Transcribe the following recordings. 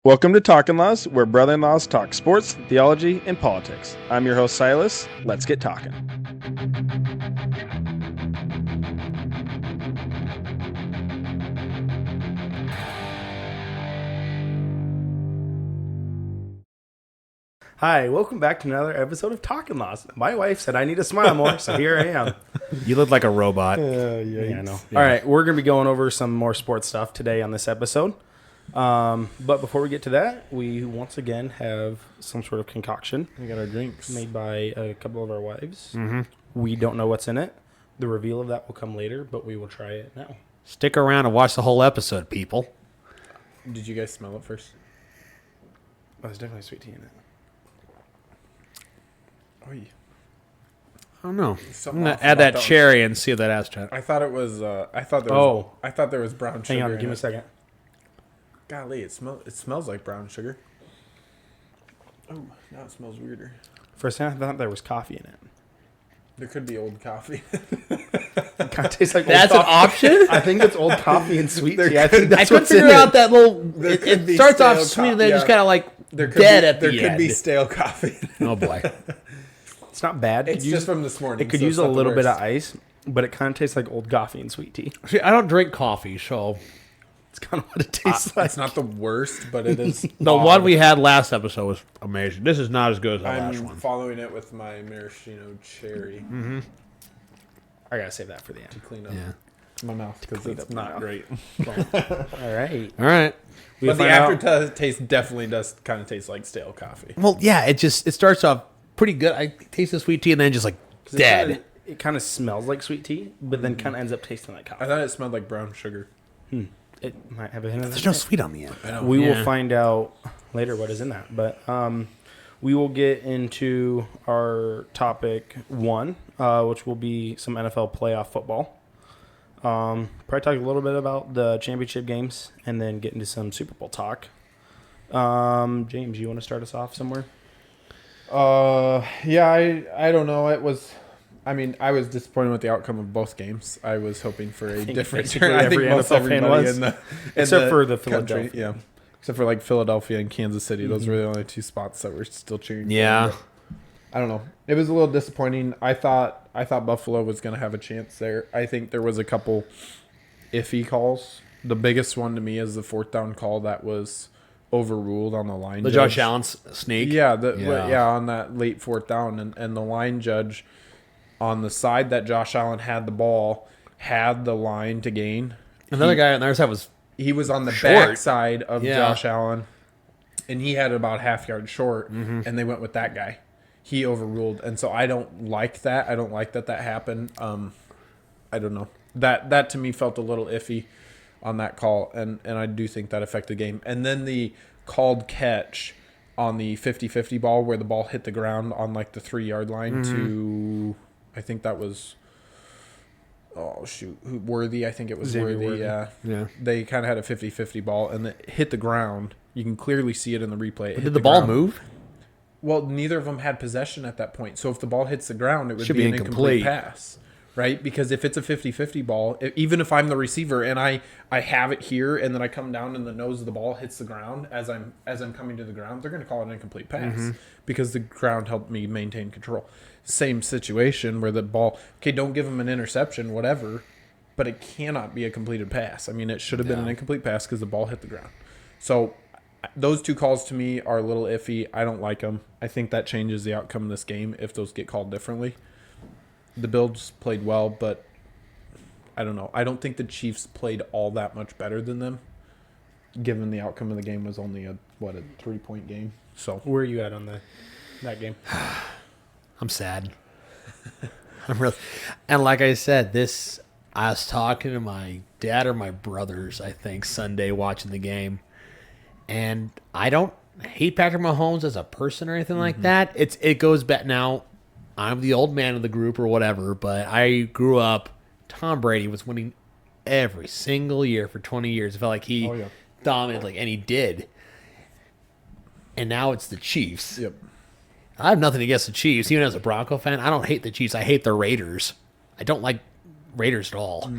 Welcome to Talkin' Laws, where brother-in-laws talk sports, theology, and politics. I'm your host, Silas. Let's get talking. Hi, welcome back to another episode of Talkin' Laws. My wife said I need to smile more, so here I am. You look like a robot. Yeah, I know. Yeah. All right, we're going to be going over some more sports stuff today on this episode. But before we get to that, we once again have some sort of concoction. We got our drinks. Made by a couple of our wives. Mm-hmm. We don't know what's in it. The reveal of that will come later, but we will try it now. Stick around and watch the whole episode, people. Did you guys smell it first? Oh, there's definitely sweet tea in it. Oh, yeah. I don't know. Something I'm gonna off add about that cherry and see if that astronaut. I thought it was. I thought there was brown sugar. Hang on, in give me it. a second. Golly, it smells like brown sugar. Oh, now it smells weirder. For a second, I thought there was coffee in it. There could be old coffee. It kind of tastes like That's old an coffee. option? I think it's old coffee and sweet There tea. I could- think I that's couldn't what's in figure out it. that little. There It could be starts off stale sweet and then yeah. just kind of like There could dead be, at the There end. could be stale coffee. Oh boy. It's not bad. It's just from this morning. It could so use it's a not the little bit of worst. ice, but it kind of tastes like old coffee and sweet tea. See, I don't drink coffee, so It's kind of what it tastes like. It's not the worst, but it is. the odd. one we had last episode was amazing. This is not as good as the last I'm one. following it with my maraschino cherry I gotta save that for the end. to clean up Yeah. my mouth because clean it's up the not mouth. great. All right. All right. We'll But the find out- aftertaste definitely does kind of taste like stale coffee. Well, yeah. It starts off pretty good. I taste the sweet tea and then just like dead. It kind of smells like sweet tea, but then kind of ends up tasting like I coffee. thought it smelled like brown sugar. It might have a hint of There's that. no sweet on the end. I know. We will Yeah. find out later what is in that. But we will get into our topic one, which will be some NFL playoff football. Probably talk a little bit about the championship games and then get into some Super Bowl talk. James, you want to start us off somewhere? Yeah, I don't know. I was disappointed with the outcome of both games. I was hoping for a think different basically turn. I think every most NFL fan everybody was. in the Except for the country, Philadelphia. yeah. Except for like Philadelphia and Kansas City. Those were the only two spots that were still cheering. for Yeah. them, but I don't know. It was a little disappointing. I thought Buffalo was going to have a chance there. I think there was a couple iffy calls. The biggest one to me is the fourth down call that was overruled on the line. The judge. Josh Allen sneak. Yeah, Yeah. on that late fourth down, and the line judge on the side that Josh Allen had the ball had the line to gain. Another guy on their side was He was on the Short. back side of Yeah. Josh Allen, and he had it about half yard short, and they went with that guy. He overruled, and so I don't like that. I don't like that happened. I don't know. That to me felt a little iffy on that call, and I do think that affected the game. And then the called catch on the 50-50 ball where the ball hit the ground on like the 3-yard line to, I think that was, Worthy. I think it was Xavier Worthy. Worthy. Yeah. They kind of had a 50-50 ball, and it hit the ground. You can clearly see it in the replay. It hit Did the ball ground. move? Well, neither of them had possession at that point. So if the ball hits the ground, it would Should be be an incomplete incomplete. pass, right? Because if it's a 50-50 ball, even if I'm the receiver and I have it here and then I come down and the nose of the ball hits the ground as I'm coming to the ground, they're going to call it an incomplete pass because the ground helped me maintain control. Same situation where the ball, okay, don't give them an interception, whatever, but it cannot be a completed pass. I mean, it should have been an incomplete pass because the ball hit the ground. So those two calls to me are a little iffy. I don't like them. I think that changes the outcome of this game if those get called differently. The Bills played well, but I don't know. I don't think the Chiefs played all that much better than them, given the outcome of the game was only a 3-point game. So Where are you at on that game? I'm sad. I'm really, and like I said, I was talking to my dad or my brothers, I think, Sunday watching the game, and I don't hate Patrick Mahomes as a person or anything like that. It goes back now. I'm the old man of the group or whatever, but I grew up. Tom Brady was winning every single year for 20 years. It felt like he dominated, and he did. And now it's the Chiefs. yep. I have nothing against the Chiefs. Even as a Bronco fan, I don't hate the Chiefs. I hate the Raiders. I don't like Raiders at all.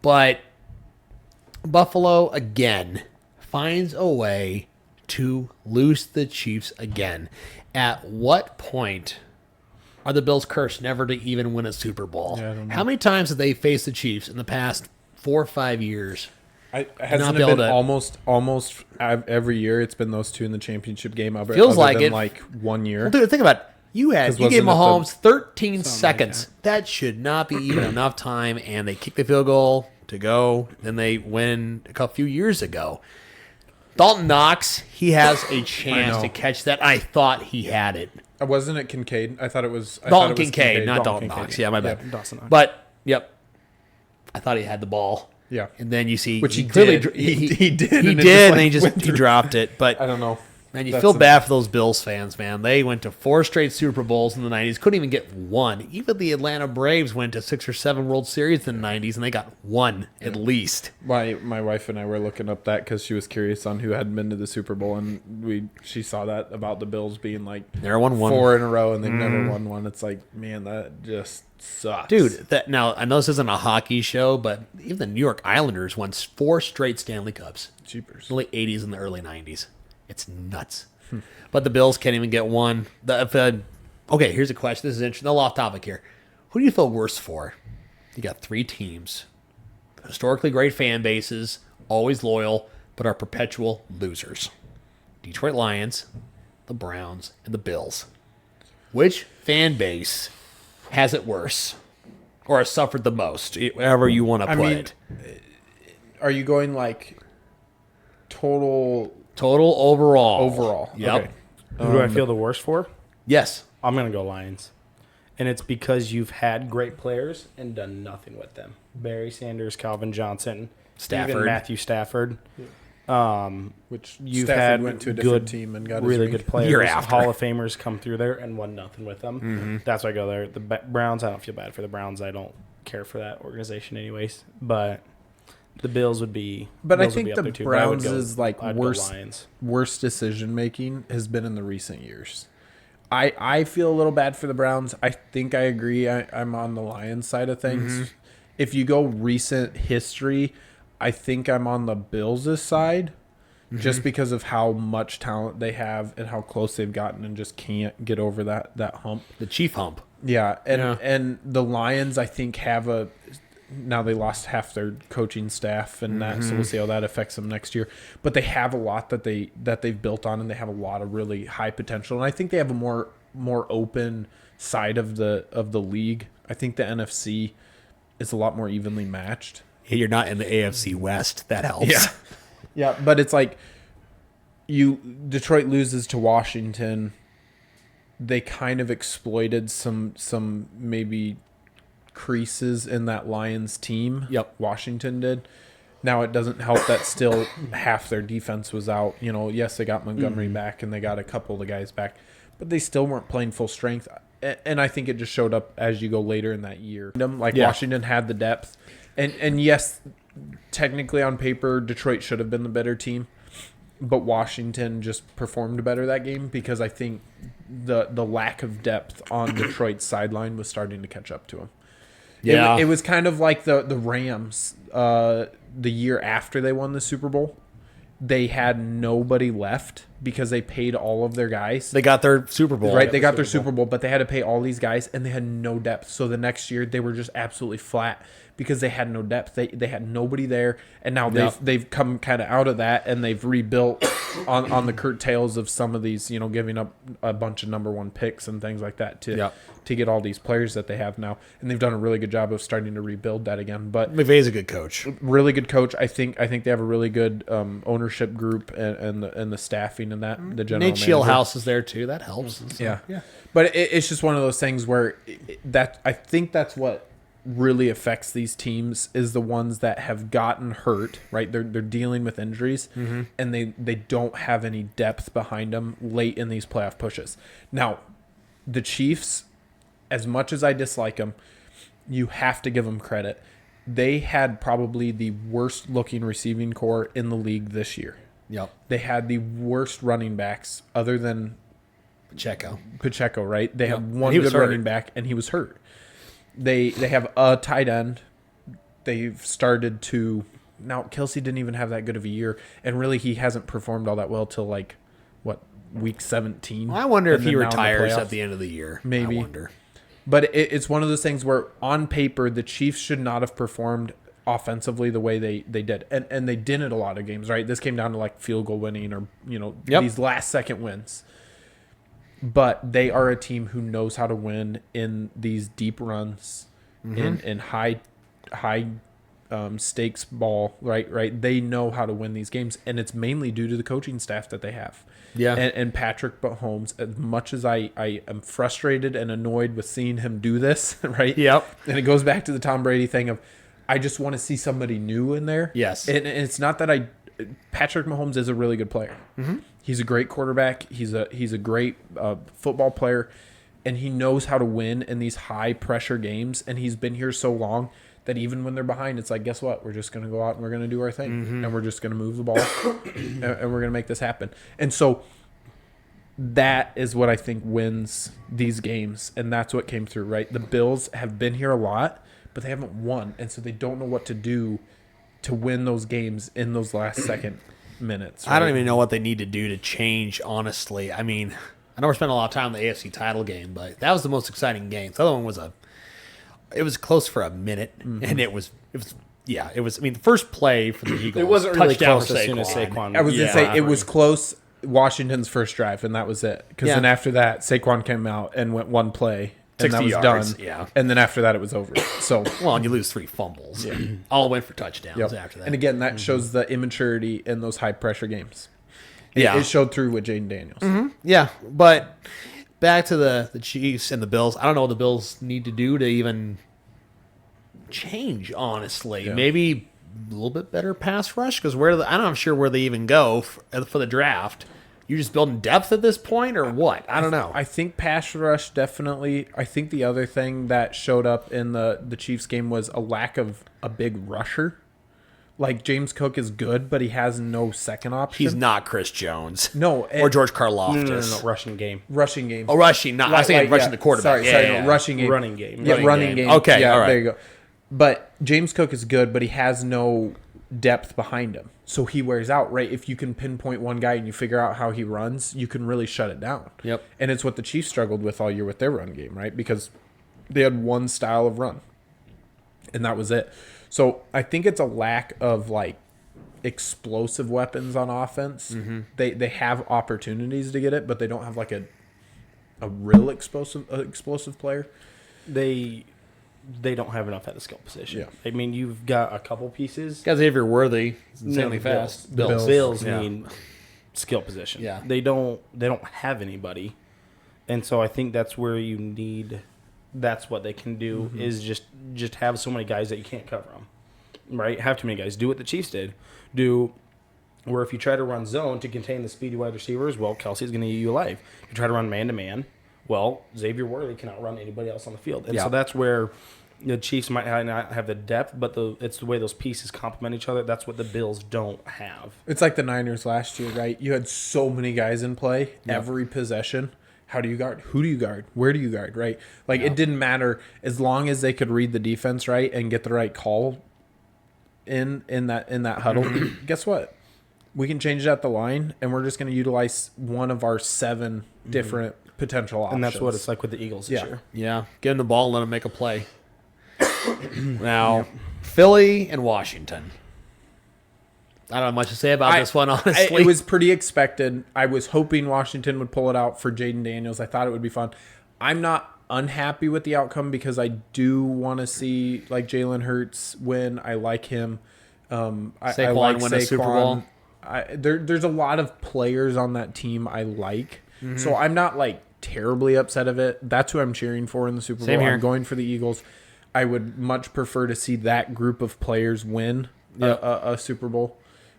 But Buffalo, again, finds a way to lose to the Chiefs again. At what point are the Bills cursed never to even win a Super Bowl? Yeah, I don't know. How many times have they faced the Chiefs in the past 4 or 5 years? Hasn't it been almost every year? It's been those two in the championship game. Feels like than it. like 1 year. Well, dude, think about it. You gave wasn't it Mahomes 13 like seconds. That should not be even enough time, and they kick the field goal to go. Then they win a few years ago. Dalton Knox, he has a chance to catch that. I thought he had it. Wasn't it Kincaid? I thought it was Dalton Kincaid, not Dalton Knox. Yeah, my bad. Yeah, Dawson Knox. But, yep. I thought he had the ball. Yeah. And then you see... Which he clearly did. He He did, He and it did, just, and he dropped it. But... I don't know. Man, you That's feel bad for those Bills fans, man. They went to 4 straight Super Bowls in the 90s, couldn't even get one. Even the Atlanta Braves went to 6 or 7 World Series in the 90s, and they got one at least. My wife and I were looking up that because she was curious on who hadn't been to the Super Bowl, and she saw that about the Bills being like Never won one. 4 in a row, and they've never won one. It's like, man, that just sucks, Dude, now I know this isn't a hockey show, but even the New York Islanders won 4 straight Stanley Cups. Cheapers. The late 80s and the early 90s. It's nuts. But the Bills can't even get one. Okay, here's a question. This is interesting. A little off topic here. Who do you feel worse for? You got 3 teams. Historically great fan bases, always loyal, but are perpetual losers. Detroit Lions, the Browns, and the Bills. Which fan base has it worse? Or has suffered the most? However you want to put it. Are you going like total Overall. overall? Yep. Okay. Who do I feel the worst for? Yes. I'm going to go Lions. And it's because you've had great players and done nothing with them. Barry Sanders, Calvin Johnson, Stafford. even Matthew Stafford. Which You've Stafford had went to a different good, team and got really his ring. good players. Year after. Hall of Famers come through there and won nothing with them. That's why I go there. The Browns, I don't feel bad for the Browns. I don't care for that organization anyways. But the Bills would be. But I Bills would think be up the there too. But I would Browns go- is like I'd go worst Lions. worst decision making has been in the recent years. I feel a little bad for the Browns. I think I agree. I'm on the Lions side of things. If you go recent history, I think I'm on the Bills' side just because of how much talent they have and how close they've gotten and just can't get over that hump. The chief hump. Yeah, Yeah. and the Lions I think have now they lost half their coaching staff and that, so we'll see how that affects them next year. But they have a lot that they've built on, and they have a lot of really high potential. And I think they have a more open side of the league. I think the NFC is a lot more evenly matched. Hey, you're not in the AFC West. That helps. Yeah, but it's like Detroit loses to Washington. They kind of exploited some maybe creases in that Lions team. Yep. Washington did. Now it doesn't help that still half their defense was out. Yes, they got Montgomery back and they got a couple of the guys back, but they still weren't playing full strength. And I think it just showed up as you go later in that year. Like Washington had the depth, and yes, technically on paper Detroit should have been the better team, but Washington just performed better that game because I think the lack of depth on Detroit's sideline was starting to catch up to them. Yeah. It was kind of like the Rams the year after they won the Super Bowl. They had nobody left because they paid all of their guys. They got their Super Bowl. Right, they got their Super Bowl, but they had to pay all these guys, and they had no depth. So the next year, they were just absolutely flat because they had no depth. They had nobody there, and now they've come kind of out of that, and they've rebuilt on the curtails of some of these, giving up a bunch of number 1 picks and things like that to get all these players that they have now, and they've done a really good job of starting to rebuild that again. But McVay's a good coach. really good coach. I think they have a really good ownership group and the staffing and that the general Nate manager. Shieldhouse is there too. That helps. So, Yeah. But it's just one of those things where that I think that's what really affects these teams is the ones that have gotten hurt, right? They're dealing with injuries, and they don't have any depth behind them late in these playoff pushes. Now, the Chiefs, as much as I dislike them, you have to give them credit. They had probably the worst looking receiving core in the league this year. Yep. They had the worst running backs other than Pacheco, right? They have one good running back, and he was hurt. They have a tight end. They've started to now Kelsey didn't even have that good of a year, and really he hasn't performed all that well till like week 17. I wonder And if he then now in the retires playoffs. at the end of the year. Maybe. I wonder. But it's one of those things where on paper the Chiefs should not have performed offensively the way they did, and they didn't a lot of games, right? This came down to like field goal winning or these last second wins. But they are a team who knows how to win in these deep runs, in high stakes ball, right? They know how to win these games, and it's mainly due to the coaching staff that they have. Yeah. And Patrick Mahomes, as much as I am frustrated and annoyed with seeing him do this, right? Yep. And it goes back to the Tom Brady thing of, I just want to see somebody new in there. Yes. And it's not that Patrick Mahomes is a really good player. He's a great quarterback. He's a great football player, and he knows how to win in these high pressure games. And he's been here so long that even when they're behind, it's like, guess what? We're just going to go out and we're going to do our thing, and we're just going to move the ball, and we're going to make this happen. And so that is what I think wins these games, and that's what came through, right? The Bills have been here a lot, but they haven't won, and so they don't know what to do to win those games in those last second minutes. Right? I don't even know what they need to do to change, honestly. I mean, I know we're spending a lot of time on the AFC title game, but that was the most exciting game. The other one was it was close for a minute, and it was. I mean, the first play for the Eagles. It wasn't really touchdown close for as soon as Saquon. Saquon. I was going to say, it Yeah. was close Washington's first drive, and that was it. Because Yeah. then after that, Saquon came out and went one play, and 60 that was yards, done. yeah. And then after that, it was over. So, Well, and you lose 3 fumbles. All went for touchdowns yep. after that. And again, that shows the immaturity in those high-pressure games. Yeah. It showed through with Jaden Daniels. Yeah, but back to the Chiefs and the Bills. I don't know what the Bills need to do to even change, honestly. Yeah. Maybe a little bit better pass rush, because I'm not sure where they even go for the draft. You're just building depth at this point, or what? I don't know. I think pass rush definitely. I think the other thing that showed up in the Chiefs game was a lack of a big rusher. Like, James Cook is good, but he has no second option. He's not Chris Jones. No, Or George Karlaftis. No, rushing game. rushing game. Oh, rushing. Not, I was thinking rushing yeah. the quarterback. Sorry, Yeah. rushing game. Running game. Yeah, Running running game. game. Okay, yeah, all right. there you go. But James Cook is good, but he has no depth behind him. So he wears out, right? If you can pinpoint one guy and you figure out how he runs, you can really shut it down. Yep. And it's what the Chiefs struggled with all year with their run game, right? Because they had one style of run, and that was it. So I think it's a lack of, like, explosive weapons on offense. They have opportunities to get it, but they don't have, like, a real explosive player. They don't have enough at the skill position. Yeah. I mean, you've got a couple pieces. Got Xavier Worthy. Insanely No, fast. Bills Yeah. need skill position. Yeah. They don't have anybody. And so I think that's where you need, that's what they can do is just have so many guys that you can't cover them. Right? Have too many guys. Do what the Chiefs did. Do where if you try to run zone to contain the speedy wide receivers, well, Kelsey's going to eat you alive. You try to run man-to-man, well, Xavier Worthy cannot run anybody else on the field. And Yeah. so that's where the Chiefs might not have the depth, but it's the way those pieces complement each other. That's what the Bills don't have. It's like the Niners last year, right? You had so many guys in play every possession. How do you guard? Who do you guard? Where do you guard? Right? Like, it didn't matter as long as they could read the defense right and get the right call in that huddle. Guess what? We can change that the line, and we're just going to utilize one of our 7 different potential options. And that's what it's like with the Eagles this Yeah. year. Yeah. Give him the ball and let him make a play. Now, Philly and Washington. I don't have much to say about this one, honestly. It was pretty expected. I was hoping Washington would pull it out for Jaden Daniels. I thought it would be fun. I'm not unhappy with the outcome because I do want to see, like, Jalen Hurts win. I like him. I Saquon like win a Super Bowl. There's a lot of players on that team I like. So I'm not, like, terribly upset of it. That's who I'm cheering for in the Super Same Bowl. here. I'm going for the Eagles. I would much prefer to see that group of players win a Super Bowl.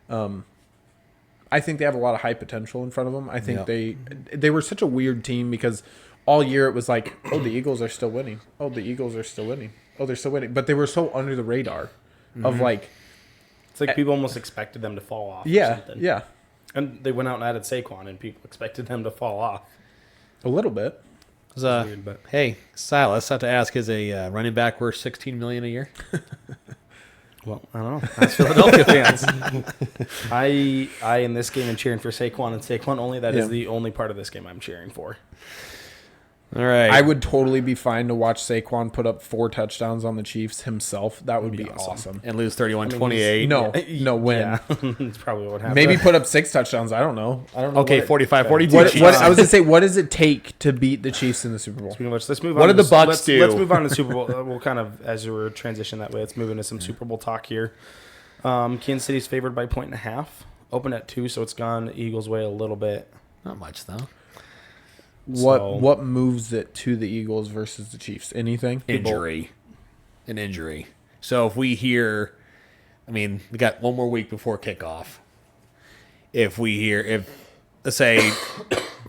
I think they have a lot of high potential in front of them. I think they were such a weird team because all year it was like, oh, the Eagles are still winning. Oh, the Eagles are still winning. Oh, they're still winning. But they were so under the radar of, like, It's like people almost expected them to fall off. Or yeah, something. yeah, And they went out and added Saquon, and people expected them to fall off. a little bit. Weird, but Hey, Silas, I have to ask, is a running back worth $16 million a year? Well, I don't know. That's Philadelphia fans. I in this game am cheering for Saquon and Saquon only. That is the only part of this game I'm cheering for. All right. I would totally be fine to watch Saquon put up 4 touchdowns on the Chiefs himself. That would be awesome. And lose 31-28. No, win. Yeah, it's probably what happened. Maybe put up 6 touchdowns. I don't know. Okay, 45-42. What I was gonna say, what does it take to beat the Chiefs in the Super Bowl? Speaking of which, let's move on. What did the Bucs let's, do? Let's move on to the Super Bowl. We'll kind of, as we're transition that way, let's move into some Super Bowl talk here. Kansas City's favored by 1.5. Open at 2, so it's gone the Eagles' way a little bit. Not much, though. What moves it to the Eagles versus the Chiefs? Anything? An injury. So if we hear, I mean, we got one more week before kickoff. If let's say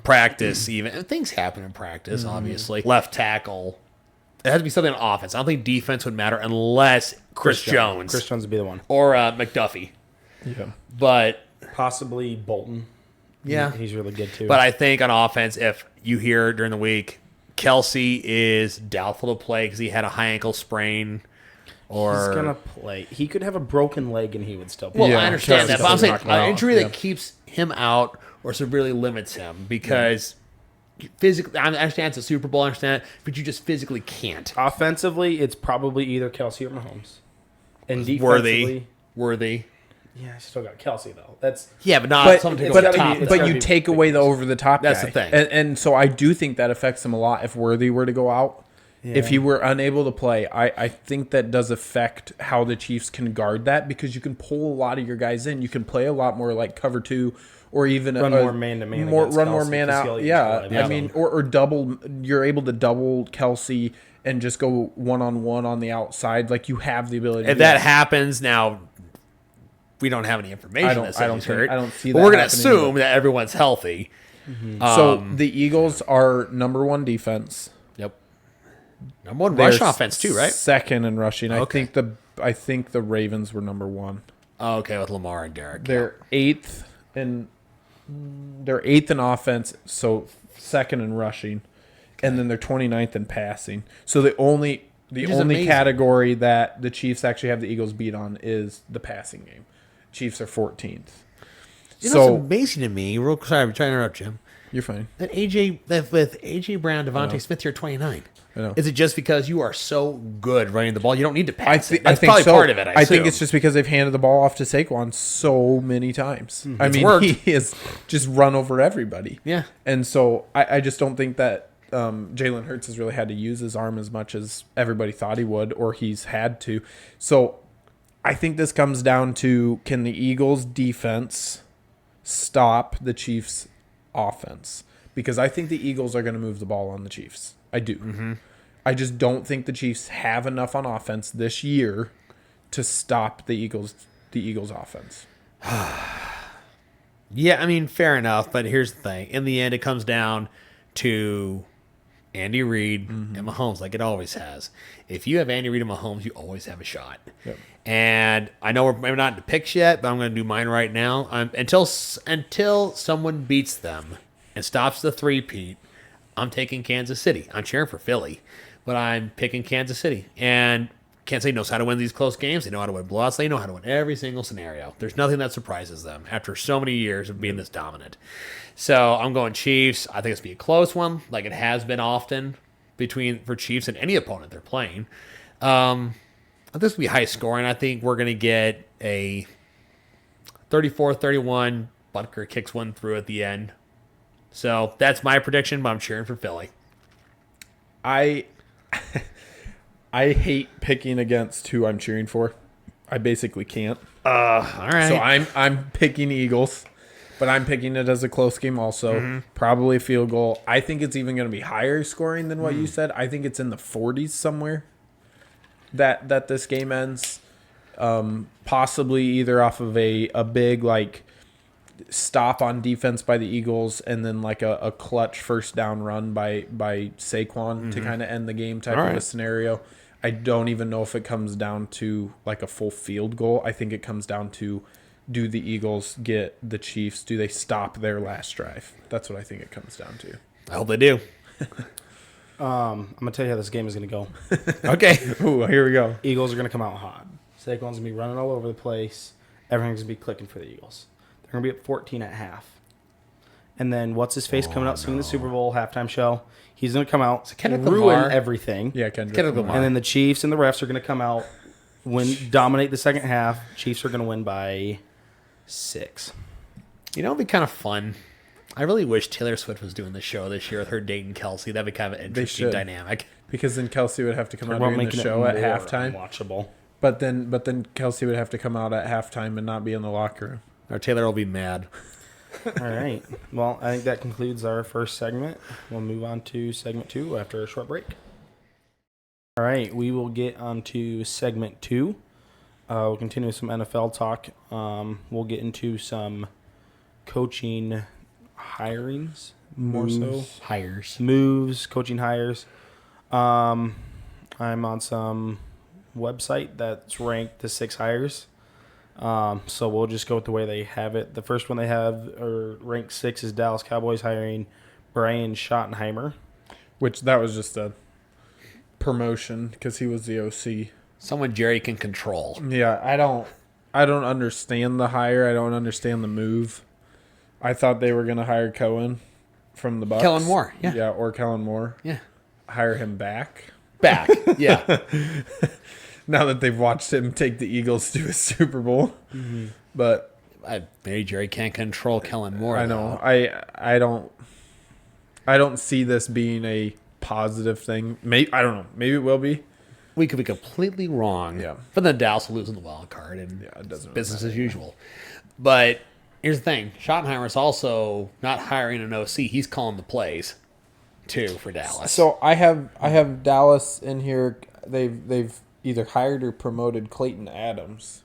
practice, even things happen in practice, obviously. Left tackle. It has to be something on offense. I don't think defense would matter unless Chris Jones. Chris Jones would be the one. Or McDuffie. Yeah. But Possibly Bolton. yeah, He's really good too. But I think on offense, if you hear during the week, Kelsey is doubtful to play because he had a high ankle sprain. Or he's gonna play. He could have a broken leg and he would still play. well, Yeah, I understand that, but I'm saying an injury yeah. that keeps him out or severely limits him because physically, I understand it's a Super Bowl, I understand it, but you just physically can't. Offensively, it's probably either Kelsey or Mahomes. And defensively, Worthy. yeah, I still got Kelsey though. That's Yeah, but not But, someone to go but, top. it's but gotta you be take big away the news. over the top That's guy. the thing. And so I do think that affects him a lot if Worthy were to go out. If he were unable to play, I think that does affect how the Chiefs can guard that because you can pull a lot of your guys in. You can play a lot more like cover 2 or even run more man-to-man against run more Kelsey, man 'cause out. he'll use Yeah, the I mean, or double. You're able to double Kelsey and just go 1-on-1 on the outside. Like you have the ability. If that happens, now we don't have any information. I don't- that says I don't he's think- hurt. I don't see But that we're gonna happening assume either. that everyone's healthy. So the Eagles are number 1 defense. Yep. Number one They're rush offense too, right? Second in rushing. Okay. I think the Ravens were number 1. Oh, okay, with Lamar and Derek. They're 8th in offense, so second in rushing, and then they're 29th in passing. So the only is only amazing. category that the Chiefs actually have the Eagles beat on is the passing game. Chiefs are 14th. You know, So it's amazing to me. Real sorry, I'm trying to interrupt Jim. you're fine. That with AJ Brown, Devontae Smith, you're 29. I know. Is it just because you are so good running the ball? You don't need to pass it. I That's think probably so. part of it. I think assume. it's just because they've handed the ball off to Saquon so many times. I mean, worked. he has just run over everybody. Yeah. And so I just don't think that Jalen Hurts has really had to use his arm as much as everybody thought he would, or he's had to. So I think this comes down to, can the Eagles defense stop the Chiefs offense? Because I think the Eagles are going to move the ball on the Chiefs. I do. Mm-hmm. I just don't think the Chiefs have enough on offense this year to stop the Eagles offense. Yeah, I mean, fair enough. But here's the thing: in the end, it comes down to Andy Reid and Mahomes, like it always has. If you have Andy Reid and Mahomes, you always have a shot. Yep. And I know we're maybe not in the picks yet, but I'm going to do mine right now. Until someone beats them and stops the three-peat, I'm taking Kansas City. I'm cheering for Philly, but I'm picking Kansas City. And Kansas City knows how to win these close games. They know how to win blowouts. They know how to win every single scenario. There's nothing that surprises them after so many years of being this dominant. So I'm going Chiefs. I think it's going to be a close one, like it has been often for Chiefs and any opponent they're playing. I think this will be high scoring. I think we're going to get a 34-31. Butker kicks one through at the end. So that's my prediction, but I'm cheering for Philly. I hate picking against who I'm cheering for. I basically can't. All right. So I'm picking Eagles, but I'm picking it as a close game also. Probably a field goal. I think it's even going to be higher scoring than what you said. I think it's in the 40s somewhere that this game ends. Possibly either off of a big like stop on defense by the Eagles and then like a clutch first down run by Saquon to kind of end the game type of a scenario. I don't even know if it comes down to like a full field goal. I think it comes down to, do the Eagles get the Chiefs? Do they stop their last drive? That's what I think it comes down to. I hope they do. I'm gonna tell you how this game is gonna go. Okay. Ooh, here we go. Eagles are gonna come out hot. Saquon's going to be running all over the place. Everything's going to be clicking for the Eagles. They're going to be at 14 at half. And then what's-his-face coming out singing the Super Bowl halftime show. He's going to come out, ruin everything. Yeah, Kendrick Lamar. And then the Chiefs and the refs are going to come out, dominate the second half. Chiefs are going to win by 6. You know, it'd be kind of fun. I really wish Taylor Swift was doing the show this year with her dating Kelsey. That'd be kind of an interesting dynamic. Because then Kelsey would have to come out during the show at halftime. Watchable. But then Kelsey would have to come out at halftime and not be in the locker room. Or Taylor will be mad. All right. Well, I think that concludes our first segment. We'll move on to segment 2 after a short break. All right. We will get on to segment 2. We'll continue with some NFL talk. We'll get into some coaching hirings, moves, coaching hires. I'm on some website that's ranked the 6 hires. So we'll just go with the way they have it. The first one they have, or ranked 6, is Dallas Cowboys hiring Brian Schottenheimer. Which that was just a promotion because he was the OC. Someone Jerry can control. Yeah, I don't understand the hire. I don't understand the move. I thought they were going to hire Cohen from the Bucs. Kellen Moore, yeah. Yeah, or Kellen Moore. Yeah. Hire him back. Yeah. Now that they've watched him take the Eagles to a Super Bowl. Mm-hmm. But maybe Jerry can't control Kellen Moore. I know. I don't see this being a positive thing. I don't know. Maybe it will be. We could be completely wrong. Yeah. But then Dallas will lose in the wild card, and it doesn't business really as usual. But here's the thing: Schottenheimer's also not hiring an OC; he's calling the plays, too, for Dallas. So I have Dallas in here. They've either hired or promoted Clayton Adams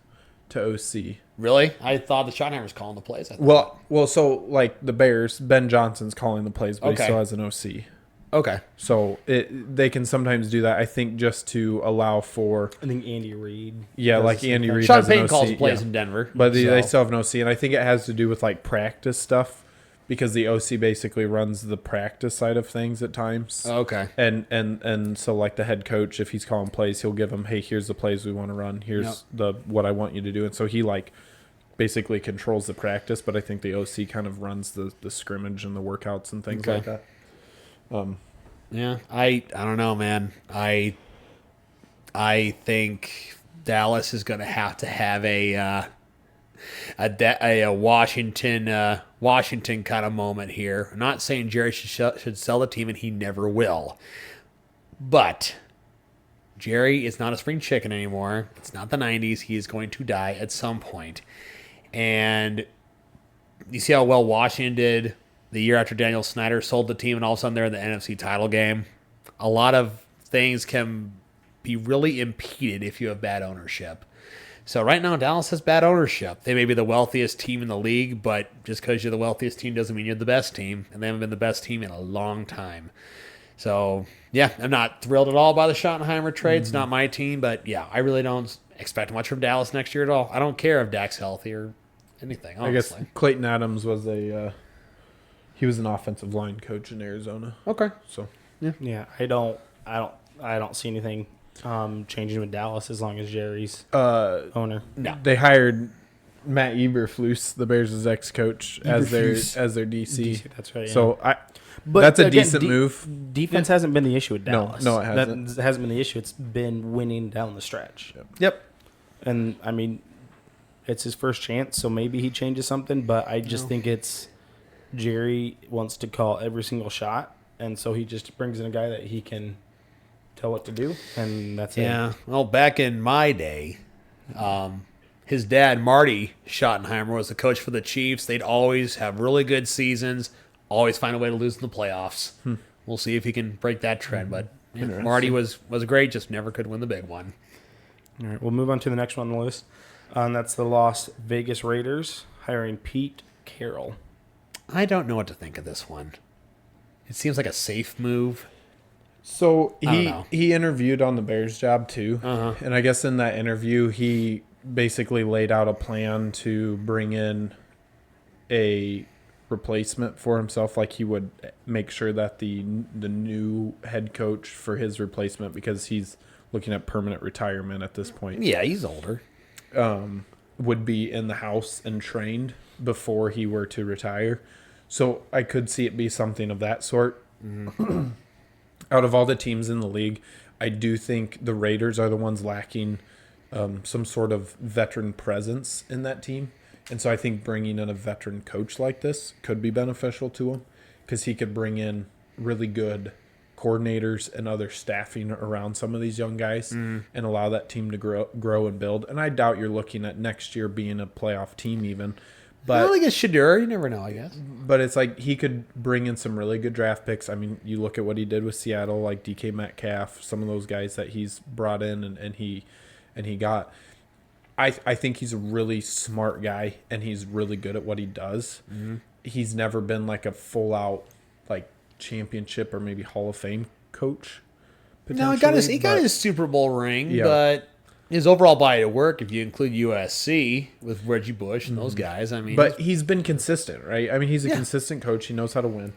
to OC. Really? I thought the Schottenheimer's calling the plays. Well, so like the Bears, Ben Johnson's calling the plays, but he still has an OC. Okay. So they can sometimes do that, I think, just to allow for... I think Andy Reid. Yeah, like Andy Reid Sean has an Payton OC. calls the plays in Denver. But they still have an OC, and I think it has to do with like practice stuff because the OC basically runs the practice side of things at times. Okay. And so like the head coach, if he's calling plays, he'll give them, hey, here's the plays we want to run. Here's what I want you to do. And so he like basically controls the practice, but I think the OC kind of runs the scrimmage and the workouts and things like that. Yeah, I don't know, man. I think Dallas is going to have a Washington kind of moment here. I'm not saying Jerry should sell the team, and he never will. But Jerry is not a spring chicken anymore. It's not the 90s. He is going to die at some point. And you see how well Washington did the year after Daniel Snyder sold the team, and all of a sudden they're in the NFC title game. A lot of things can be really impeded if you have bad ownership. So right now, Dallas has bad ownership. They may be the wealthiest team in the league, but just because you're the wealthiest team doesn't mean you're the best team, and they haven't been the best team in a long time. So, yeah, I'm not thrilled at all by the Schottenheimer trade. It's not my team, but, yeah, I really don't expect much from Dallas next year at all. I don't care if Dak's healthy or anything, honestly. I guess Clayton Adams was he was an offensive line coach in Arizona. Okay. So Yeah, I don't see anything changing with Dallas as long as Jerry's owner. No. They hired Matt Eberflus, the Bears' ex-coach, as their DC. That's right. Yeah. So But that's a again, decent move. Defense hasn't been the issue with Dallas. No, it hasn't. That hasn't been the issue. It's been winning down the stretch. Yep. And I mean, it's his first chance, so maybe he changes something. But I just think it's Jerry wants to call every single shot, and so he just brings in a guy that he can tell what to do, and that's it. Yeah. Well, back in my day, his dad, Marty Schottenheimer, was the coach for the Chiefs. They'd always have really good seasons, always find a way to lose in the playoffs. We'll see if he can break that trend. But Marty was great, just never could win the big one. All right, we'll move on to the next one on the list, and that's the Las Vegas Raiders hiring Pete Carroll. I don't know what to think of this one. It seems like a safe move. So I don't know. he interviewed on the Bears job too, and I guess in that interview he basically laid out a plan to bring in a replacement for himself. Like he would make sure that the new head coach for his replacement, because he's looking at permanent retirement at this point, Yeah, he's older. would be in the house and trained before he were to retire. So I could see it be something of that sort. Out of all the teams in the league, I do think the Raiders are the ones lacking some sort of veteran presence in that team. And so I think bringing in a veteran coach like this could be beneficial to him because he could bring in really good coordinators and other staffing around some of these young guys and allow that team to grow and build. And I doubt you're looking at next year being a playoff team even. But Well, I guess Shedeur, you never know, I guess. but it's like he could bring in some really good draft picks. I mean, you look at what he did with Seattle, like DK Metcalf, some of those guys that he's brought in and he got. I think he's a really smart guy and he's really good at what he does. He's never been like a full out like championship or maybe Hall of Fame coach. No, he got his but- Super Bowl ring, Yeah. but his overall body of work, if you include USC with Reggie Bush and those guys, I mean, But he's been consistent, right? I mean, he's a Yeah. consistent coach. He knows how to win.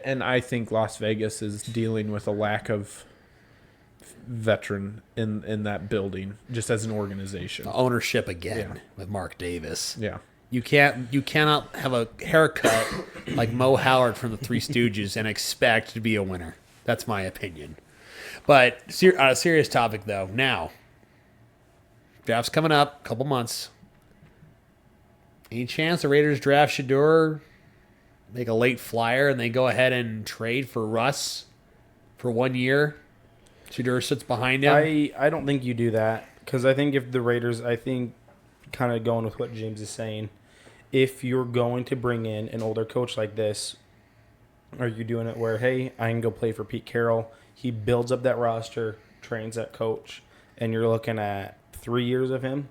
And I think Las Vegas is dealing with a lack of veteran in that building, just as an organization. ownership again Yeah. with Mark Davis. Yeah. You cannot have a haircut like Mo Howard from the Three Stooges and expect to be a winner. That's my opinion. But on a serious topic, though, now draft's coming up, a couple months. Any chance the Raiders draft Shedeur, make a late flyer, and they go ahead and trade for Russ for 1 year? Shedeur sits behind him. I don't think you do that because I think if the Raiders, I think, kind of going with what James is saying, if you're going to bring in an older coach like this, are you doing it where, hey, I can go play for Pete Carroll? He builds up that roster, trains that coach, and you're looking at 3 years of him,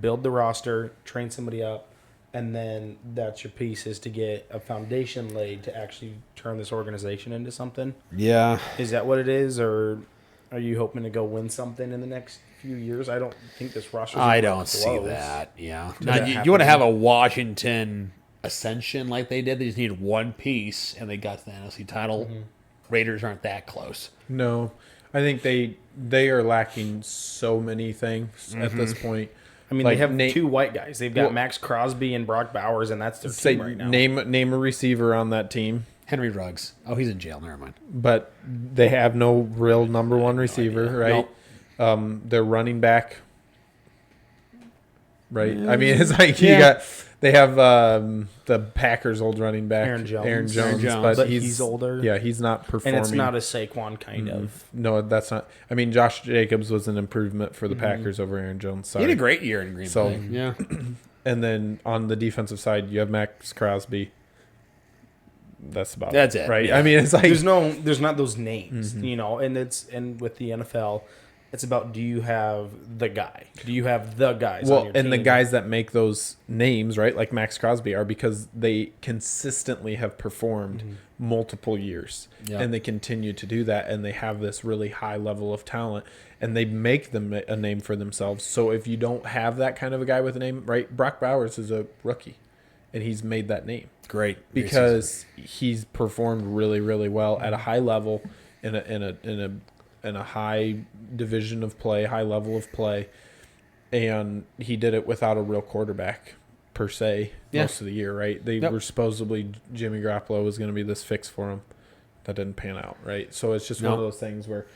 build the roster, train somebody up, and then that's your piece is to get a foundation laid to actually turn this organization into something. Yeah. Is that what it is, or are you hoping to go win something in the next few years? I don't think this roster. I don't see that. Yeah. Now, that you happen? want to have a Washington ascension like they did. They just needed one piece, and they got to the NFC title. Raiders aren't that close. No. I think they are lacking so many things at this point. I mean, Like, they have Nate- two white guys. They've got Well- Max Crosby and Brock Bowers, and that's their Say team right now. name a receiver on that team, Henry Ruggs. Oh, he's in jail. Never mind. but they have no real number one receiver, idea. right? Nope. They're running back, right? I mean, it's like Yeah. they have the Packers' old running back, Aaron Jones. but, But he's he's older. Yeah, he's not performing. And it's not a Saquon kind of. No, that's not. I mean, Josh Jacobs was an improvement for the Packers over Aaron Jones. He Sorry. had a great year in Green So- Bay. Yeah. And then on the defensive side, you have Max Crosby. That's about That's it, right? yeah. I mean, it's like There's not those names, Mm-hmm. you know, and with the NFL, it's about do you have the guy? Do you have the guys? on well, your and the team? guys that make those names, right, like Max Crosby, are because they consistently have performed multiple years, Yeah. and they continue to do that, and they have this really high level of talent, and they make them a name for themselves. So if you don't have that kind of a guy with a name, right, Brock Bowers is a rookie, and he's made that name. Great. Because he's performed really, really well at a high level in a high division of play, high level of play, and he did it without a real quarterback per se most of the year, right? They Yep. were supposedly Jimmy Garoppolo was going to be this fix for him. That didn't pan out, right? So it's just one of Nope. those things where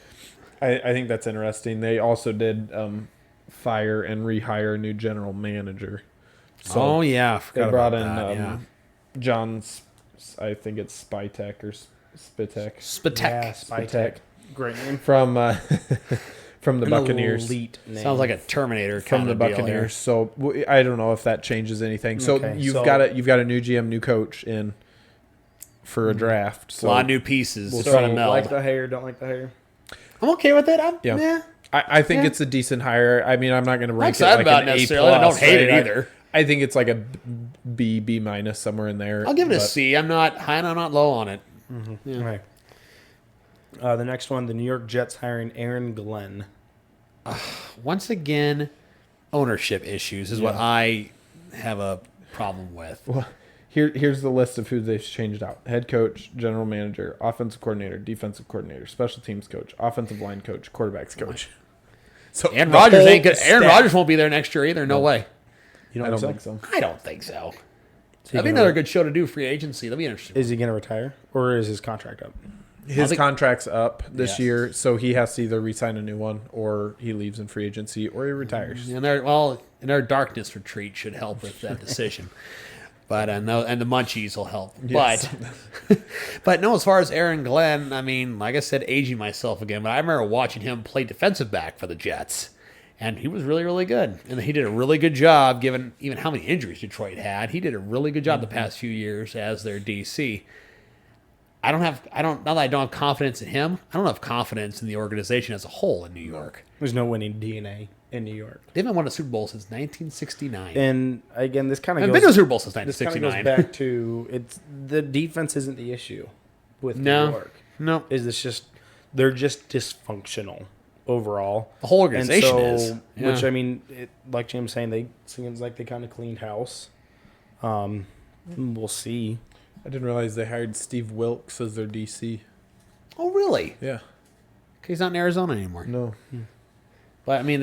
I think that's interesting. They also did fire and rehire a new general manager. So oh, yeah. I they forgot brought about in that, yeah. John, I think it's Spytek or Spitek. Spatek. Yeah, Spytek. Great name. From from the An Buccaneers. elite name. Sounds like a Terminator From kind the of deal here. Buccaneers. So I don't know if that changes anything. So Okay, you've so- got a new GM, new coach in for a draft. A So lot of new pieces. We'll to So try to meld. like the hair, don't like the hair. I'm okay with it. Yeah. I think Yeah. it's a decent hire. I mean, I'm not going to I'm rank it excited like about an it A+. necessarily. I don't hate it right? either. I think it's like a B minus somewhere in there. I'll give it a but- C. I'm not high and I'm not low on it. Yeah. Okay. The next one, the New York Jets hiring Aaron Glenn. Once again, ownership issues is what Yeah. I have a problem with. Well, here's the list of who they've changed out: head coach, general manager, offensive coordinator, defensive coordinator, special teams coach, offensive line coach, quarterbacks coach. So Aaron the Rodgers whole ain't good. Aaron staff- Rodgers won't be there next year either. No way. You I don't think so. I don't think so. Is he That'd be gonna another good show to do. Free agency. That'd be interesting. Is he going to retire, or is his contract up? His think- contract's up this Yes. year, so he has to either re-sign a new one, or he leaves in free agency, or he retires. And their darkness retreat should help with that decision. But and the munchies will help. Yes. But no, as far as Aaron Glenn, I mean, like I said, aging myself again. But I remember watching him play defensive back for the Jets, and he was really, really good. And he did a really good job, given even how many injuries Detroit had. He did a really good job the past few years as their DC. Now that I don't have confidence in him, I don't have confidence in the organization as a whole in New York. There's no winning DNA in New York. They haven't won a Super Bowl since 1969. And again, this kind of I've goes. been to a Super Bowl since This kind of goes 1969. back to it's the defense isn't the issue with No. New York. No, Is this just they're just dysfunctional overall. the whole organization And is. so, Yeah. which I mean, like Jim's saying, they seems like they kind of cleaned house. We'll see. I didn't realize they hired Steve Wilkes as their DC. Oh, really? Yeah. He's not in Arizona anymore. No. But I mean,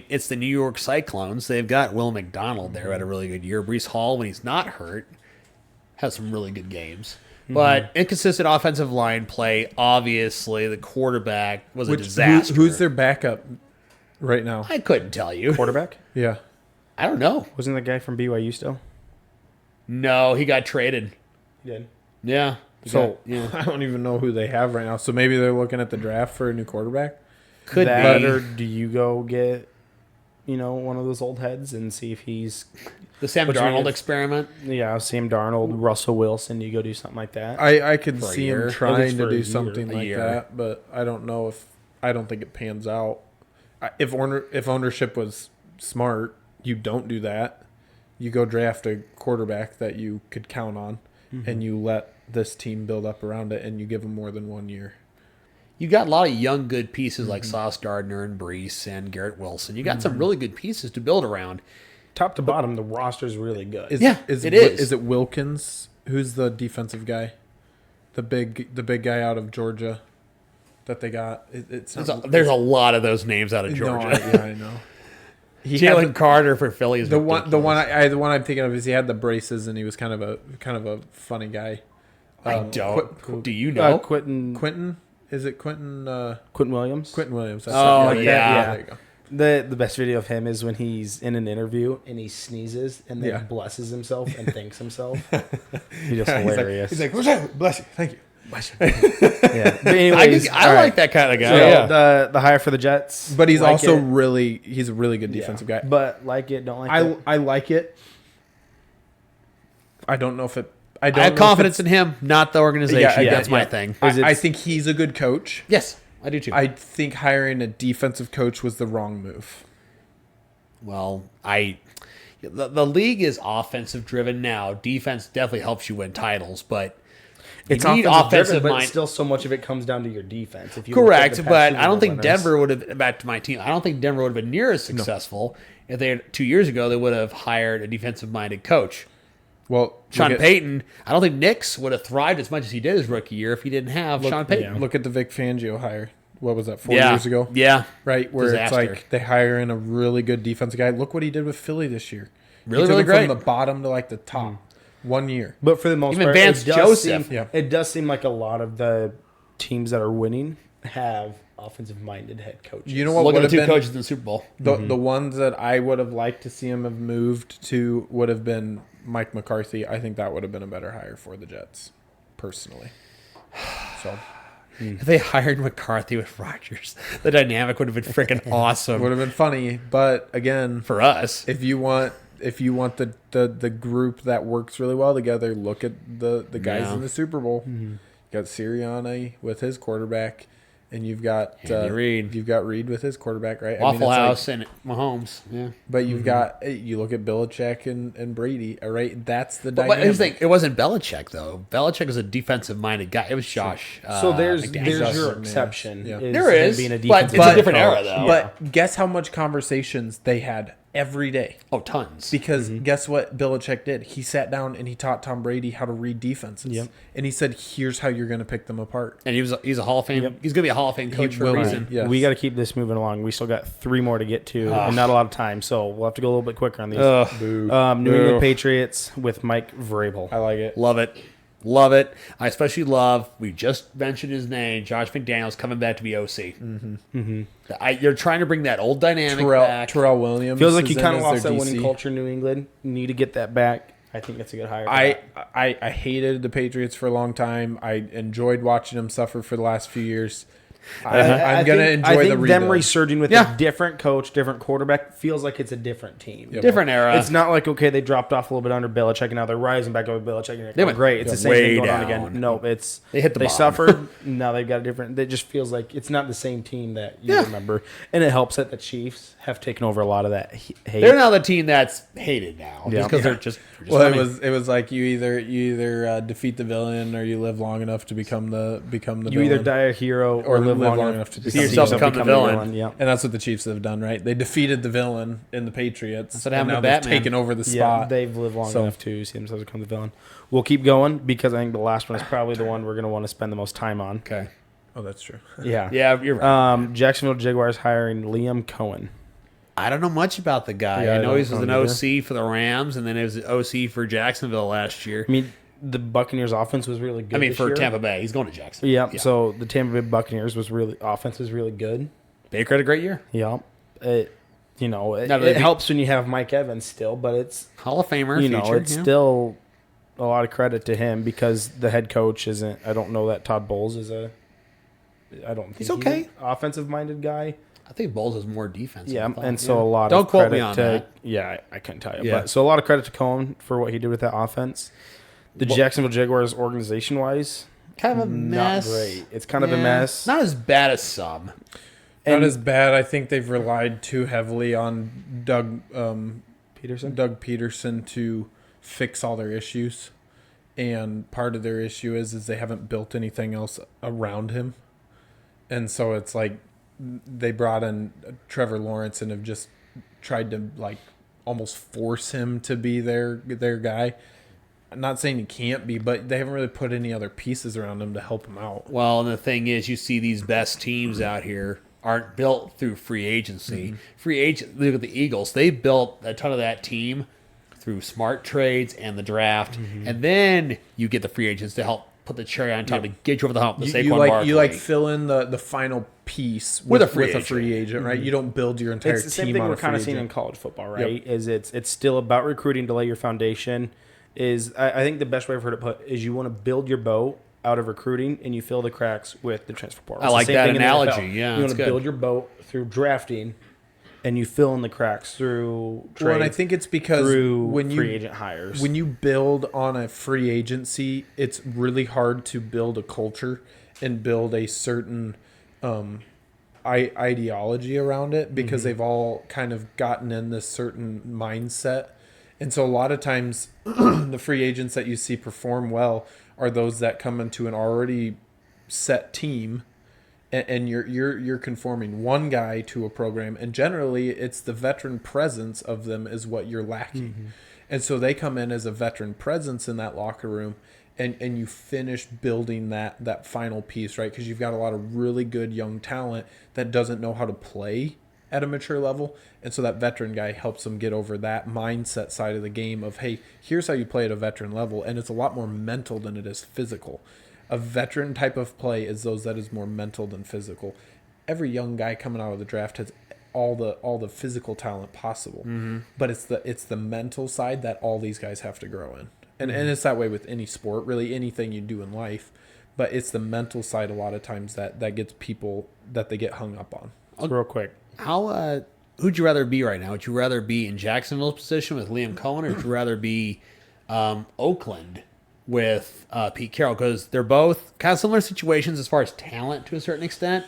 it's the New York Cyclones. They've got Will McDonald there, had a really good year. Brees Hall, when he's not hurt, has some really good games. But inconsistent offensive line play. Obviously, the quarterback was a disaster. Who's their backup right now? I couldn't tell you. Quarterback Yeah. I don't know. wasn't the guy from BYU still? No, he got traded. He did. Yeah. So yeah. I don't even know who they have right now. So maybe they're looking at the draft for a new quarterback. Could that, be. or do you go get one of those old heads and see if he's The Sam What you mean Darnold is- experiment. Sam Darnold, Russell Wilson? You go do something like that. I could For a see year. him At trying least to for a do year. something A like year. that, but I don't think it pans out. If ownership was smart, you don't do that. You go draft a quarterback that you could count on, and you let this team build up around it, and you give them more than 1 year. You got a lot of young, good pieces like Sauce Gardner and Brees and Garrett Wilson. You got some really good pieces to build around. Top to bottom, the roster's really good. Is Yeah, is it is. Is it Wilkins? Who's the defensive guy? The big guy out of Georgia that they got. It's not, There's a lot of those names out of no, Georgia. I know. He Jalen had Carter for Philly is the one ridiculous. the one I'm thinking of is he had the braces and he was kind of a funny guy. I Um, don't. Do you know? Quentin Is it Quentin? Williams. Quentin Williams. That's Oh, something like yeah. that. There you go. The best video of him is when he's in an interview and he sneezes and then Yeah. blesses himself and thanks himself. He's just He's like- hilarious. He's like, "What's that? Bless you, thank you." yeah. But anyways, I all like right. that kind of guy. So yeah. the hire for the Jets, But he's like also it. he's a really good defensive guy. But like it, don't like it. I like it. I don't know if it. I don't I have know if confidence in him, not the organization. Yeah, That's my yeah. thing. I think he's a good coach. Yes, I do too. I think hiring a defensive coach was the wrong move. The league is offensive driven now. Defense definitely helps you win titles, but It's you need offensive, offensive driven, but mind. still so much of it comes down to your defense. If you look at Correct, the past but Super I don't Bowl think winners. Denver would have. Back to my team. I don't think Denver would have been near as successful if they had 2 years ago. They would have hired a defensive minded coach. Well, Sean look at, Payton. I don't think Knicks would have thrived as much as he did his rookie year if he didn't have Sean Payton. Look at the Vic Fangio hire. What was that? 4 Yeah. years ago. Yeah, Right, where Disaster. it's like they hire in a really good defensive guy. Look what he did with Philly this year. Really, he took really him great. from the bottom to like the top. 1 year. But for the most Even part, Vance it does Joseph. Seem, Yeah. It does seem like a lot of the teams that are winning have offensive-minded head coaches. You know what look would at the have two been coaches in the Super Bowl. the ones that I would have liked to see him have moved to would have been Mike McCarthy. I think that would have been a better hire for the Jets, personally. So If they hired McCarthy with Rodgers, the dynamic would have been freaking awesome would have been funny, but again, for us. if you want the group that works really well together, look at the guys Yeah. in the Super Bowl. You got Sirianni with his quarterback, and you've got Andy Reid. You've got Reid with his quarterback, right? Waffle it's like- House and Mahomes. Yeah. but you've got you look at Belichick and Brady, all right? That's the But dynamic. here's the thing, it wasn't Belichick though. Belichick was a defensive-minded guy. It was Josh. So there's McDaniels. your Justin, exception. yeah. is There him is, being a but defensive it's a different coach. era, though. But guess how much conversations they had every day. Oh, tons. Because guess what Belichick did? He sat down and he taught Tom Brady how to read defenses. Yep. And he said, here's how you're going to pick them apart. And he's a Hall of Fame. Yep. He's going to be a Hall of Fame coach for a will be. reason. Yes. We got to keep this moving along. We still got 3 more to get to, and not a lot of time, so we'll have to go a little bit quicker on these. Boo. New England Patriots with Mike Vrabel. I like it. Love it. Love it. I especially love, we just mentioned his name, Josh McDaniels coming back to be OC. You're trying to bring that old dynamic back. Terrell Williams Feels like is you in kind of as lost their that winning DC. culture in New England. Need to get that back. I think that's a good hire. for that. I hated the Patriots for a long time. I enjoyed watching them suffer for the last few years. I'm going to enjoy I think the them rebuild. resurging with Yeah. a different coach, different quarterback feels like it's a different team. Yep. Different era. It's not like, okay, they dropped off a little bit under Belichick and now they're rising back up with Belichick. And They went great. It's the same way thing going on down. again. No, it's They hit the they bottom. suffered. Now they've got a different. It just feels like it's not the same team that you remember, and it helps that the Chiefs have taken over a lot of that hate. They're now the team that's hated now. Yeah. Just because they're just Well, winning. it was like you either defeat the villain or you live long enough to become the You villain. either die a hero or live long enough to see yourself become the villain. Yeah. And that's what the Chiefs have done, right? They defeated the villain in the Patriots. That's what happened and to now they've Batman. taken over the Yeah, spot. they've lived long So- enough to see themselves become the villain. We'll keep going because I think the last one is probably the one we're going to want to spend the most time on. Okay. Oh, that's true. Yeah. Yeah, you're right. Jacksonville Jaguars hiring Liam Cohen. I don't know much about the guy. Yeah, I I know don't he was an either. OC for the Rams, and then he was an OC for Jacksonville last year. I mean, the Buccaneers offense was really good. I mean, this for year. Tampa Bay. He's going to Jacksonville. Yeah, so the Tampa Bay Buccaneers offense was really good. Baker had a great year. Yeah. It Now, it they- helps when you have Mike Evans still, but it's Hall of Famer. future, it's still a lot of credit to him because the head coach isn't. I don't know that Todd Bowles is a. I don't think He's okay. an offensive-minded guy. I think Bowles is more defensive. Yeah, I thought. and so a lot Don't of quote credit me on to that. yeah, I couldn't tell you. Yeah. But so a lot of credit to Cohen for what he did with that offense. The Jacksonville Jaguars organization-wise, Kind of a mess. not great. It's kind of a Yeah. mess. Not as bad as some. Not as bad. I think they've relied too heavily on Doug Peterson to fix all their issues. And part of their issue is they haven't built anything else around him. And so it's like they brought in Trevor Lawrence and have just tried to like almost force him to be their guy. I'm not saying he can't be, but they haven't really put any other pieces around him to help him out. Well, and the thing is, you see these best teams out here aren't built through free agency. Look at the Eagles. They built a ton of that team through smart trades and the draft. And then you get the free agents to help put the cherry on top to get you over the hump. The Saquon Barkley. You fill in the final piece With a with free a free agent, right? You don't build your entire It's the same team thing on we're a kind of free seeing in agent. college football, right? Is it's still about recruiting to lay your foundation. I think the best way I've heard it put is you want to build your boat out of recruiting and you fill the cracks with the transfer portal. I It's the like same that thing in the analogy. NFL. Yeah, you that's want to good. build your boat through drafting and you fill in the cracks through trades, Well, and I think it's because through when you free agent hires. when you build on a free agency, it's really hard to build a culture and build a certain ideology around it because they've all kind of gotten in this certain mindset. And so a lot of times the free agents that you see perform well are those that come into an already set team and you're conforming one guy to a program, and generally it's the veteran presence of them is what you're lacking. And so they come in as a veteran presence in that locker room, and you finish building that final piece, right? Because you've got a lot of really good young talent that doesn't know how to play at a mature level, and so that veteran guy helps them get over that mindset side of the game of, hey, here's how you play at a veteran level, and it's a lot more mental than it is physical. A veteran type of play is those that is more mental than physical. Every young guy coming out of the draft has all the physical talent possible, but it's the mental side that all these guys have to grow in, and it's that way with any sport, really anything you do in life. But it's the mental side a lot of times that gets people that they get hung up on. Real quick. How who'd you rather be right now? Would you rather be in Jacksonville's position with Liam Cohen, or would you rather be Oakland with Pete Carroll? Because they're both kind of similar situations as far as talent to a certain extent.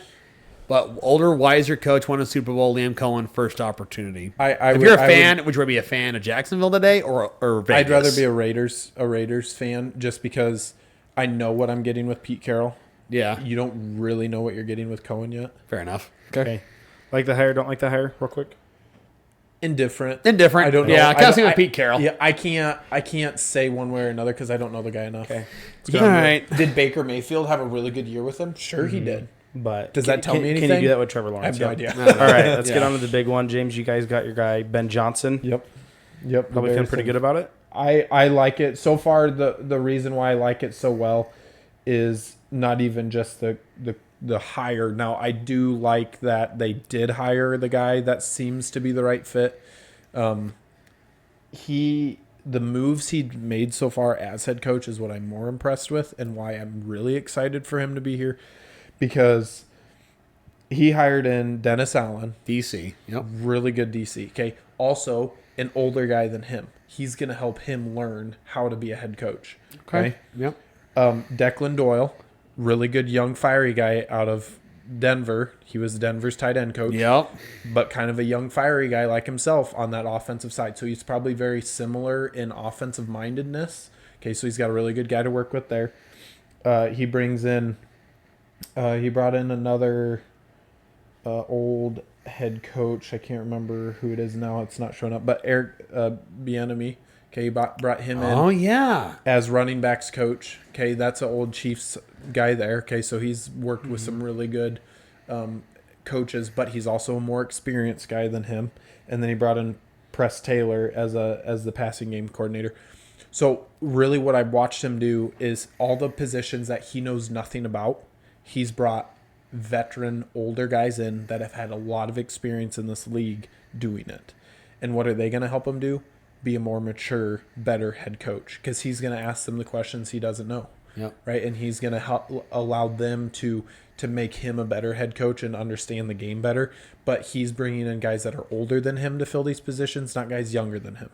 But older, wiser coach won a Super Bowl. Liam Cohen, first opportunity. If you're a fan, would you rather be a fan of Jacksonville today or Vegas? I'd rather be a Raiders fan just because I know what I'm getting with Pete Carroll. Yeah, You don't really know what you're getting with Cohen yet. fair enough. Okay. Like the hire, don't like the hire, real quick. Indifferent. I don't know. Yeah, I kind of same with Pete Carroll. Yeah, I can't say one way or another because I don't know the guy enough. Okay. All right. Did Baker Mayfield have a really good year with him? Sure, he did. But Does that tell me anything? Can you do that with Trevor I Lawrence? have no Yep. idea. All right, let's get Yeah. on to the big one. James, you guys got your guy Ben Johnson. Yep. Probably feeling pretty good about it. I like it so far. The reason why I like it so well is not even just the hire. Now I do like that they did hire the guy that seems to be the right fit. The moves he made so far as head coach is what I'm more impressed with, and why I'm really excited for him to be here, because he hired in Dennis Allen, DC. Yep. really good DC. Okay, also an older guy than him. He's gonna help him learn how to be a head coach. Okay. Yep. Declan Doyle, really good young fiery guy out of Denver. He was Denver's tight end coach. Yep. But kind of a young fiery guy like himself on that offensive side. So he's probably very similar in offensive mindedness. Okay, so he's got a really good guy to work with there. He brought in another old head coach. I can't remember who it is now. It's not showing up. But Eric Bieniemy. Okay, he brought him in. Oh, yeah. As running backs coach. Okay, that's an old Chiefs guy there. Okay, so he's worked with some really good coaches, but he's also a more experienced guy than him. And then he brought in Press Taylor as the passing game coordinator. So really what I've watched him do is all the positions that he knows nothing about, he's brought veteran older guys in that have had a lot of experience in this league doing it. And what are they going to help him do? Be a more mature, better head coach, because he's going to ask them the questions he doesn't know. Yep. Right. And he's going to help allow them to make him a better head coach and understand the game better. But he's bringing in guys that are older than him to fill these positions, not guys younger than him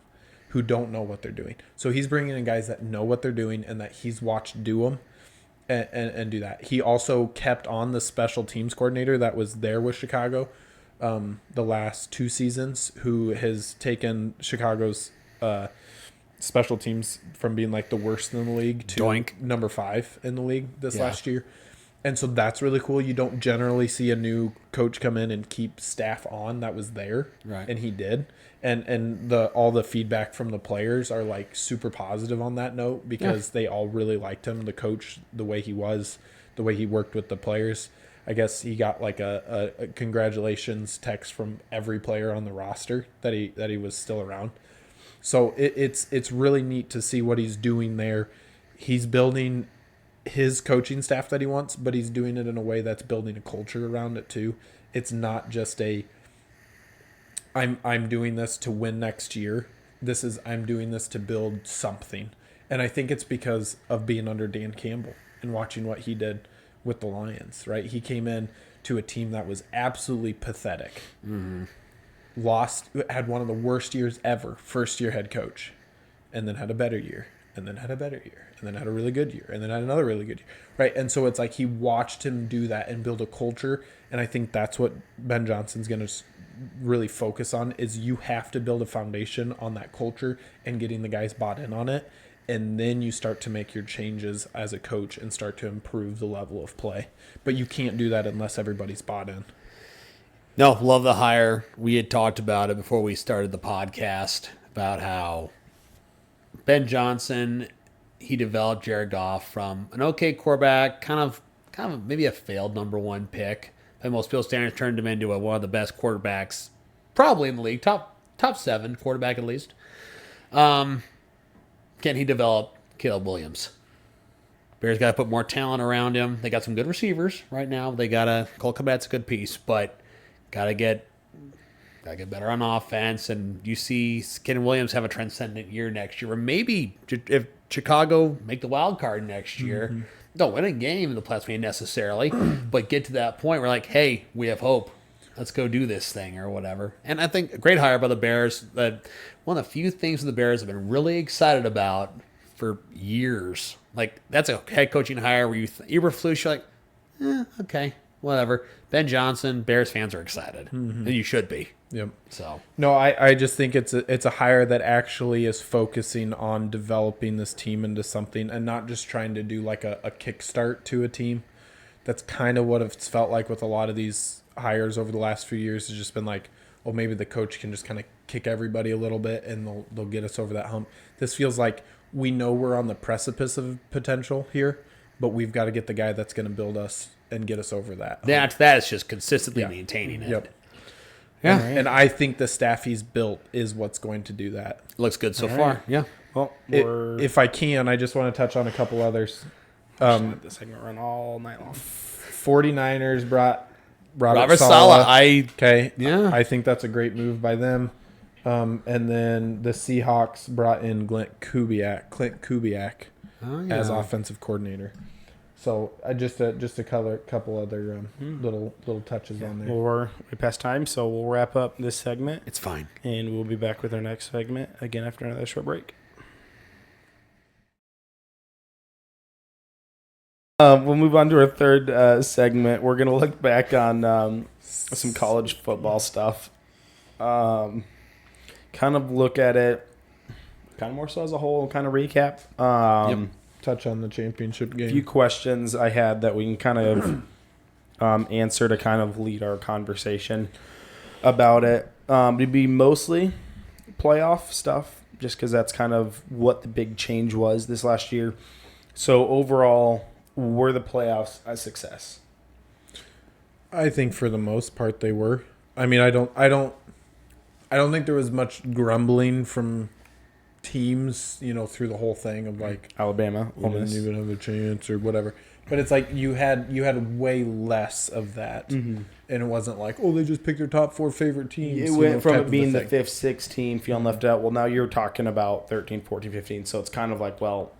who don't know what they're doing. So he's bringing in guys that know what they're doing and that he's watched do them and do that. He also kept on the special teams coordinator that was there with Chicago the last 2 seasons, who has taken Chicago's special teams from being like the worst in the league to Doink. number 5 in the league this last year. And so that's really cool. You don't generally see a new coach come in and keep staff on that was there. Right. And he did. And all the feedback from the players are like super positive on that note, because they all really liked him, the coach, the way he was, the way he worked with the players. I guess he got like a congratulations text from every player on the roster that he was still around. So it's really neat to see what he's doing there. He's building his coaching staff that he wants, but he's doing it in a way that's building a culture around it too. It's not just I'm doing this to win next year. I'm doing this to build something. And I think it's because of being under Dan Campbell and watching what he did with the Lions, right? He came in to a team that was absolutely pathetic. Mm-hmm. Had one of the worst years ever, first year head coach, and then had a better year, and then had a better year, and then had a really good year, and then had another really good year, right? And so it's like he watched him do that and build a culture, and I think that's what Ben Johnson's going to really focus on, is you have to build a foundation on that culture and getting the guys bought in on it, and then you start to make your changes as a coach and start to improve the level of play. But you can't do that unless everybody's bought in. No, love the hire. We had talked about it before we started the podcast about how Ben Johnson, he developed Jared Goff from an okay quarterback, kind of maybe a failed number 1 pick. By most people's standards, turned him into one of the best quarterbacks probably in the league, top 7 quarterback at least. Can he develop Caleb Williams? Bears got to put more talent around him. They got some good receivers right now. Cole Kmet's a good piece, but got to get better on offense. And you see Caleb Williams have a transcendent year next year. Or maybe if Chicago make the wild card next year, don't win a game in the playoffs necessarily, but get to that point where like, hey, we have hope. Let's go do this thing or whatever. And I think a great hire by the Bears. That one of the few things the Bears have been really excited about for years. Like, that's a head coaching hire where Eberflus, you're like, okay, whatever. Ben Johnson, Bears fans are excited. And you should be. Yep. So no, I just think it's a hire that actually is focusing on developing this team into something and not just trying to do like a kickstart to a team. That's kind of what it's felt like with a lot of these hires over the last few years. It's just been like, maybe the coach can just kind of kick everybody a little bit and they'll get us over that hump. This feels like we know we're on the precipice of potential here, but we've got to get the guy that's going to build us and get us over that hump. That is just consistently maintaining it. Yep. Yeah. And I think the staff he's built is what's going to do that. Looks good so far. Yeah. Well, If I can, I just want to touch on a couple others. let this segment run all night long. 49ers brought Robert Saleh. Okay. Yeah. I think that's a great move by them. And then the Seahawks brought in Clint Kubiak as offensive coordinator. So just a couple other little touches on there. Well, we're past time, so we'll wrap up this segment. It's fine. And we'll be back with our next segment again after another short break. We'll move on to our third segment. We're going to look back on some college football stuff. Kind of look at it kind of more so as a whole, kind of recap. Touch on the championship game. A few questions I had that we can kind of answer to kind of lead our conversation about it. It'd be mostly playoff stuff, just because that's kind of what the big change was this last year. So overall, were the playoffs a success? I think for the most part they were. I mean, I don't think there was much grumbling from teams, through the whole thing of like Alabama, you didn't even have a chance or whatever. But it's like you had way less of that, and it wasn't like they just picked their top 4 favorite teams. It went from it being the 5th, 6th team, feeling left out. Well, now you're talking about 13, 14, 15. So it's kind of like, well,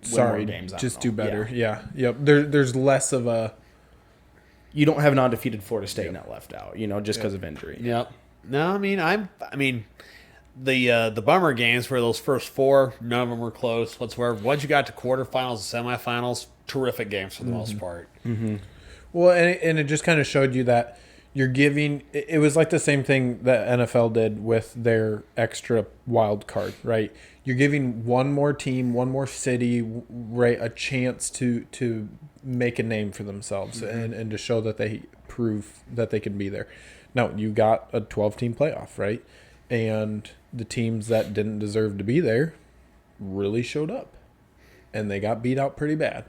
sorry, games, just do better. Yeah. Yep. There's less of a. You don't have an undefeated Florida State not left out, just because of injury. Yep. No, I mean, the bummer games were those first 4. None of them were close whatsoever. Once you got to quarterfinals and semifinals, terrific games for the most part. Mm-hmm. Well, and it just kind of showed you that you're giving. It was like the same thing that NFL did with their extra wild card, right? You're giving one more team, one more city, right, a chance to make a name for themselves and to show that they prove that they can be there. Now, you got a 12-team playoff, right? And the teams that didn't deserve to be there really showed up. And they got beat out pretty bad.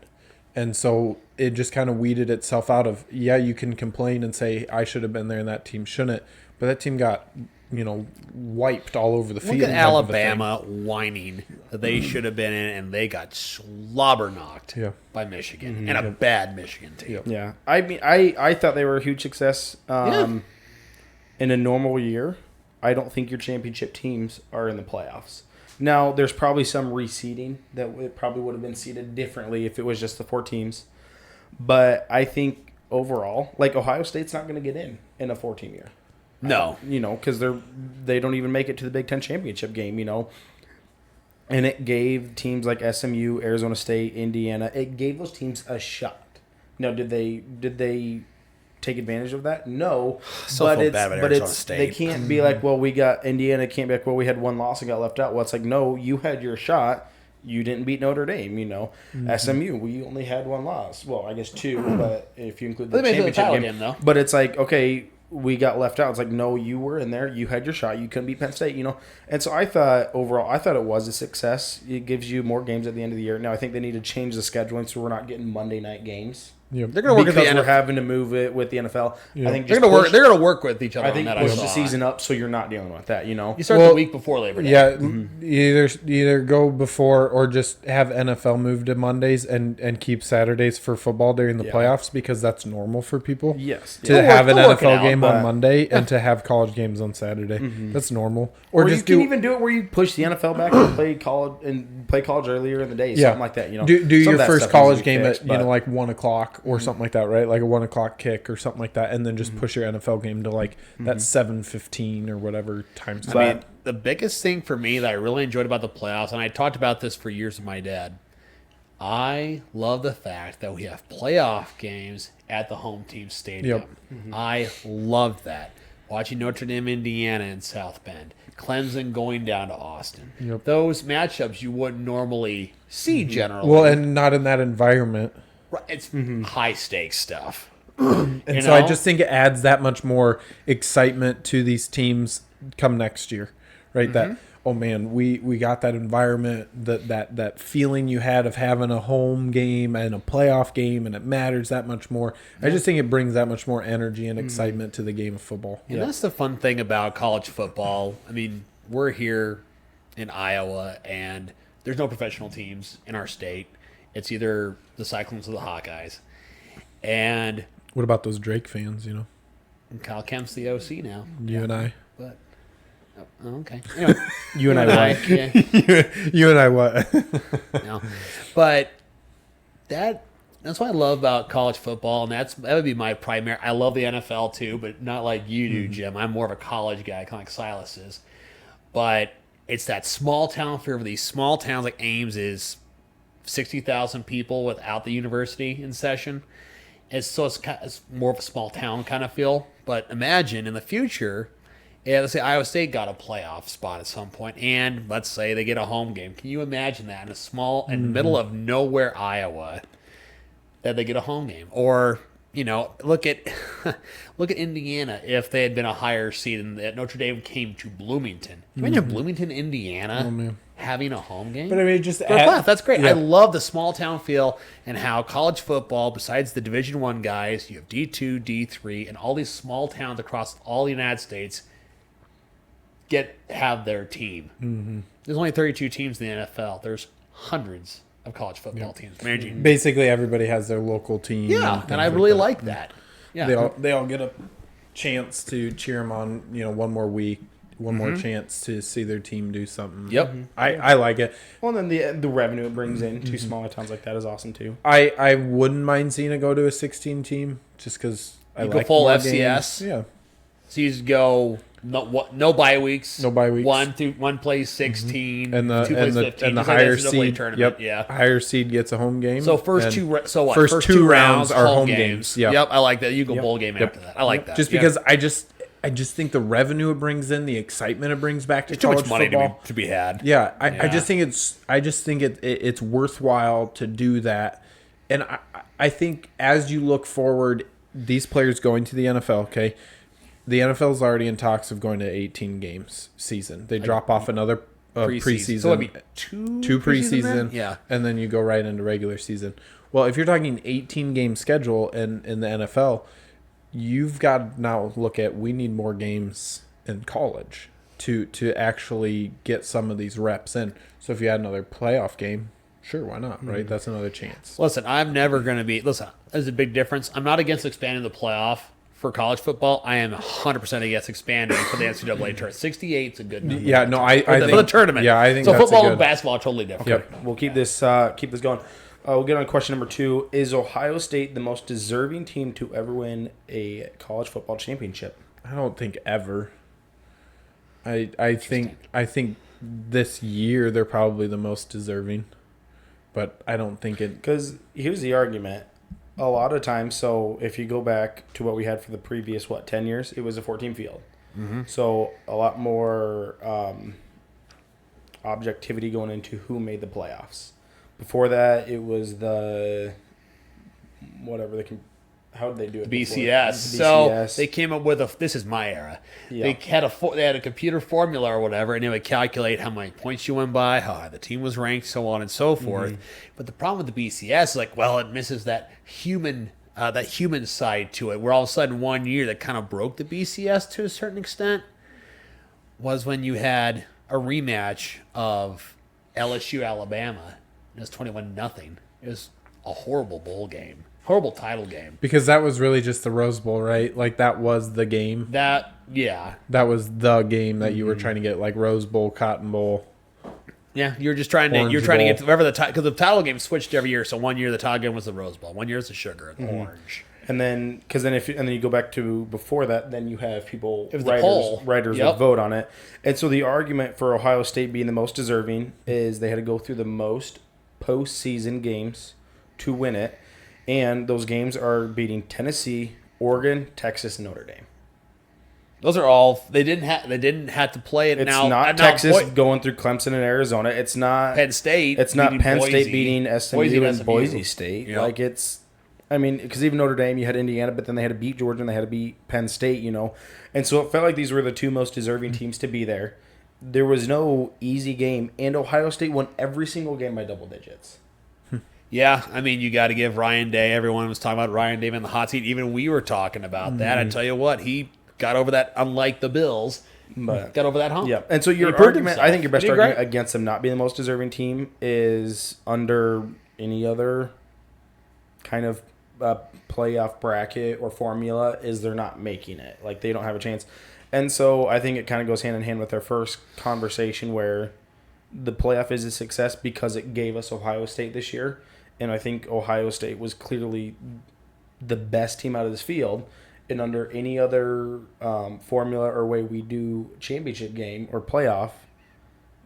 And so it just kind of weeded itself out of, you can complain and say, I should have been there and that team shouldn't. But that team got, wiped all over the field. Look at Alabama whining that they should have been in, and they got slobber knocked by Michigan, and a bad Michigan team. Yeah. I mean, I thought they were a huge success in a normal year. I don't think your championship teams are in the playoffs. Now, there's probably some reseeding that it probably would have been seeded differently if it was just the 4 teams. But I think overall, like Ohio State's not going to get in a 4-team year. No. Because they don't even make it to the Big Ten championship game, And it gave teams like SMU, Arizona State, Indiana, it gave those teams a shot. Now, did they take advantage of that? No. But they can't be like, well, we got Indiana, can't be like, well, we had 1 loss and got left out. Well, it's like, no, you had your shot. You didn't beat Notre Dame, SMU, we only had 1 loss. Well, I guess 2, but if you include the championship game. Though. But it's like, okay, we got left out. It's like, no, you were in there. You had your shot. You couldn't beat Penn State, And so I thought it was a success. It gives you more games at the end of the year. Now, I think they need to change the scheduling so we're not getting Monday night games. Yeah, they're going to work with the NFL. We're having to move it with the NFL. Yeah. I think they're going to work with each other. I think on that. push the season up so you're not dealing with that. You start the week before Labor Day. Yeah, you either go before or just have NFL move to Mondays and keep Saturdays for football during the playoffs because that's normal for people. Yes, to have an NFL game on Monday and to have college games on Saturday. That's normal. Or just you can even do it where you push the NFL back and play college earlier in the day, something like that. Do your first college game at like 1 o'clock or something like that, right? Like a 1 o'clock kick or something like that, and then just push your NFL game to like that 7:15 or whatever time slot. I mean, the biggest thing for me that I really enjoyed about the playoffs, and I talked about this for years with my dad, I love the fact that we have playoff games at the home team stadium. I loved that. Watching Notre Dame, Indiana in South Bend, Clemson going down to Austin. Those matchups you wouldn't normally see generally. Well, and not in that environment. Right, it's high stakes stuff. And so I just think it adds that much more excitement to these teams come next year, right? That, oh man, we got that environment, that feeling you had of having a home game and a playoff game, and it matters that much more. I just think it brings that much more energy and excitement to the game of football. And that's the fun thing about college football. I mean, we're here in Iowa, and there's no professional teams in our state. It's either the Cyclones or the Hawkeyes. And What about those Drake fans, Kyle Kemp's the OC now. You and I. But okay. Anyway, You and I what? yeah, You and I what? no. But that's what I love about college football, and that would be my primary. I love the NFL too, but not like you do, Jim. I'm more of a college guy, kind of like Silas is. But it's that small town feel for these small towns. Like Ames is 60,000 people without the university in session. It's more of a small town kind of feel. But imagine in the future, let's say Iowa State got a playoff spot at some point, and let's say they get a home game. Can you imagine that in the middle of nowhere, Iowa, that they get a home game? Or look at Indiana. If they had been a higher seed and that Notre Dame came to Bloomington, imagine Bloomington, Indiana, having a home game. But I mean, just That's great. Yeah. I love the small town feel and how college football, besides the Division I guys, you have D2, D3, and all these small towns across all the United States have their team. There's only 32 teams in the NFL. There's hundreds of college football teams managing. Basically, everybody has their local team. Yeah, and I things really that. like that. Yeah, They all get a chance to cheer them on. One more week, one more chance to see their team do something. Yep. I like it. Well, and then the revenue it brings in to smaller towns like that is awesome too. I wouldn't mind seeing it go to a 16 team just because I You like go full more FCS. games. Yeah. so you just go no bye weeks. No bye weeks. One plays 16, And the two plays 15. and the Just like higher NCAA seed. tournament. Yep. Yeah. Higher seed gets a home game. So first and two. So what? First two rounds are home games. Yep. Yep. I like that. You go Yep. bowl game Yep. after that. I like that. Just Yeah. because I just think the revenue it brings in, the excitement it brings back to There's too college much money football. to be had. Yeah, I Yeah. just think it's worthwhile to do that, and I think as you look forward, these players going to the NFL. Okay, the NFL is already in talks of going to 18 games season. They drop off another preseason, So it'd be two preseason, then? Yeah. and then you go right into regular season. Well, if you're talking 18 game schedule in the NFL, you've got to now look at we need more games in college to actually get some of these reps in. So if you had another playoff game, sure, why not, right? That's another chance. Listen, I'm never going to be. Listen, there's a big difference. I'm not against expanding the playoff for college football. I am 100% against expanding for the NCAA tournament. 68 is a good number. Yeah, no, I For think the tournament. Yeah, I think so. that's Football a and good. basketball are totally different. Yep. We'll keep this going. We'll get on question number 2. Is Ohio State the most deserving team to ever win a college football championship? I don't think ever. I think this year they're probably the most deserving, but I don't think it. Because here's the argument. A lot of times, so if you go back to what we had for the previous, 10 years, it was a 14 field. So a lot more objectivity going into who made the playoffs. Before that, it was how did they do it? before? BCS. The So BCS. they came up with this is my era. Yeah. They had a computer formula or whatever, and it would calculate how many points you went by, how high the team was ranked, so on and so forth. But the problem with the BCS is it misses that human side to it. Where all of a sudden 1 year that kind of broke the BCS to a certain extent was when you had a rematch of LSU Alabama. It was 21-0. It was a horrible bowl game. Horrible title game. Because that was really just the Rose Bowl, right? Like that was the game. That was the game that you were trying to get, like Rose Bowl, Cotton Bowl. Yeah, you're just trying to Orange get to Bowl. whatever because the title game switched every year. So 1 year the title game was the Rose Bowl, 1 year it's the Sugar and Orange. And then, you go back to before that, then you have people, It was the poll. writers Yep. would vote on it. And so the argument for Ohio State being the most deserving is they had to go through the most postseason games to win it. And those games are beating Tennessee, Oregon, Texas, and Notre Dame. Those are all they didn't have to play it. It's now not now Texas going through Clemson and Arizona. It's not Penn State. It's not beating Penn Boise. State beating SMU Boise and Boise State. Yep. Like it's I mean, because even Notre Dame, you had Indiana, but then they had to beat Georgia and they had to beat Penn State, And so it felt like these were the two most deserving teams to be there. There was no easy game, and Ohio State won every single game by double digits. Yeah, I mean, you got to give Ryan Day. Everyone was talking about Ryan Day in the hot seat. Even we were talking about that. I tell you what, he got over that, unlike the Bills, got over that hump. Yeah, and so your proved argument, himself. I think your best He did argument great. against them not being the most deserving team is under any other kind of playoff bracket or formula is they're not making it. Like, they don't have a chance. And so I think it kind of goes hand in hand with their first conversation where the playoff is a success because it gave us Ohio State this year. And I think Ohio State was clearly the best team out of this field. And under any other formula or way we do championship game or playoff,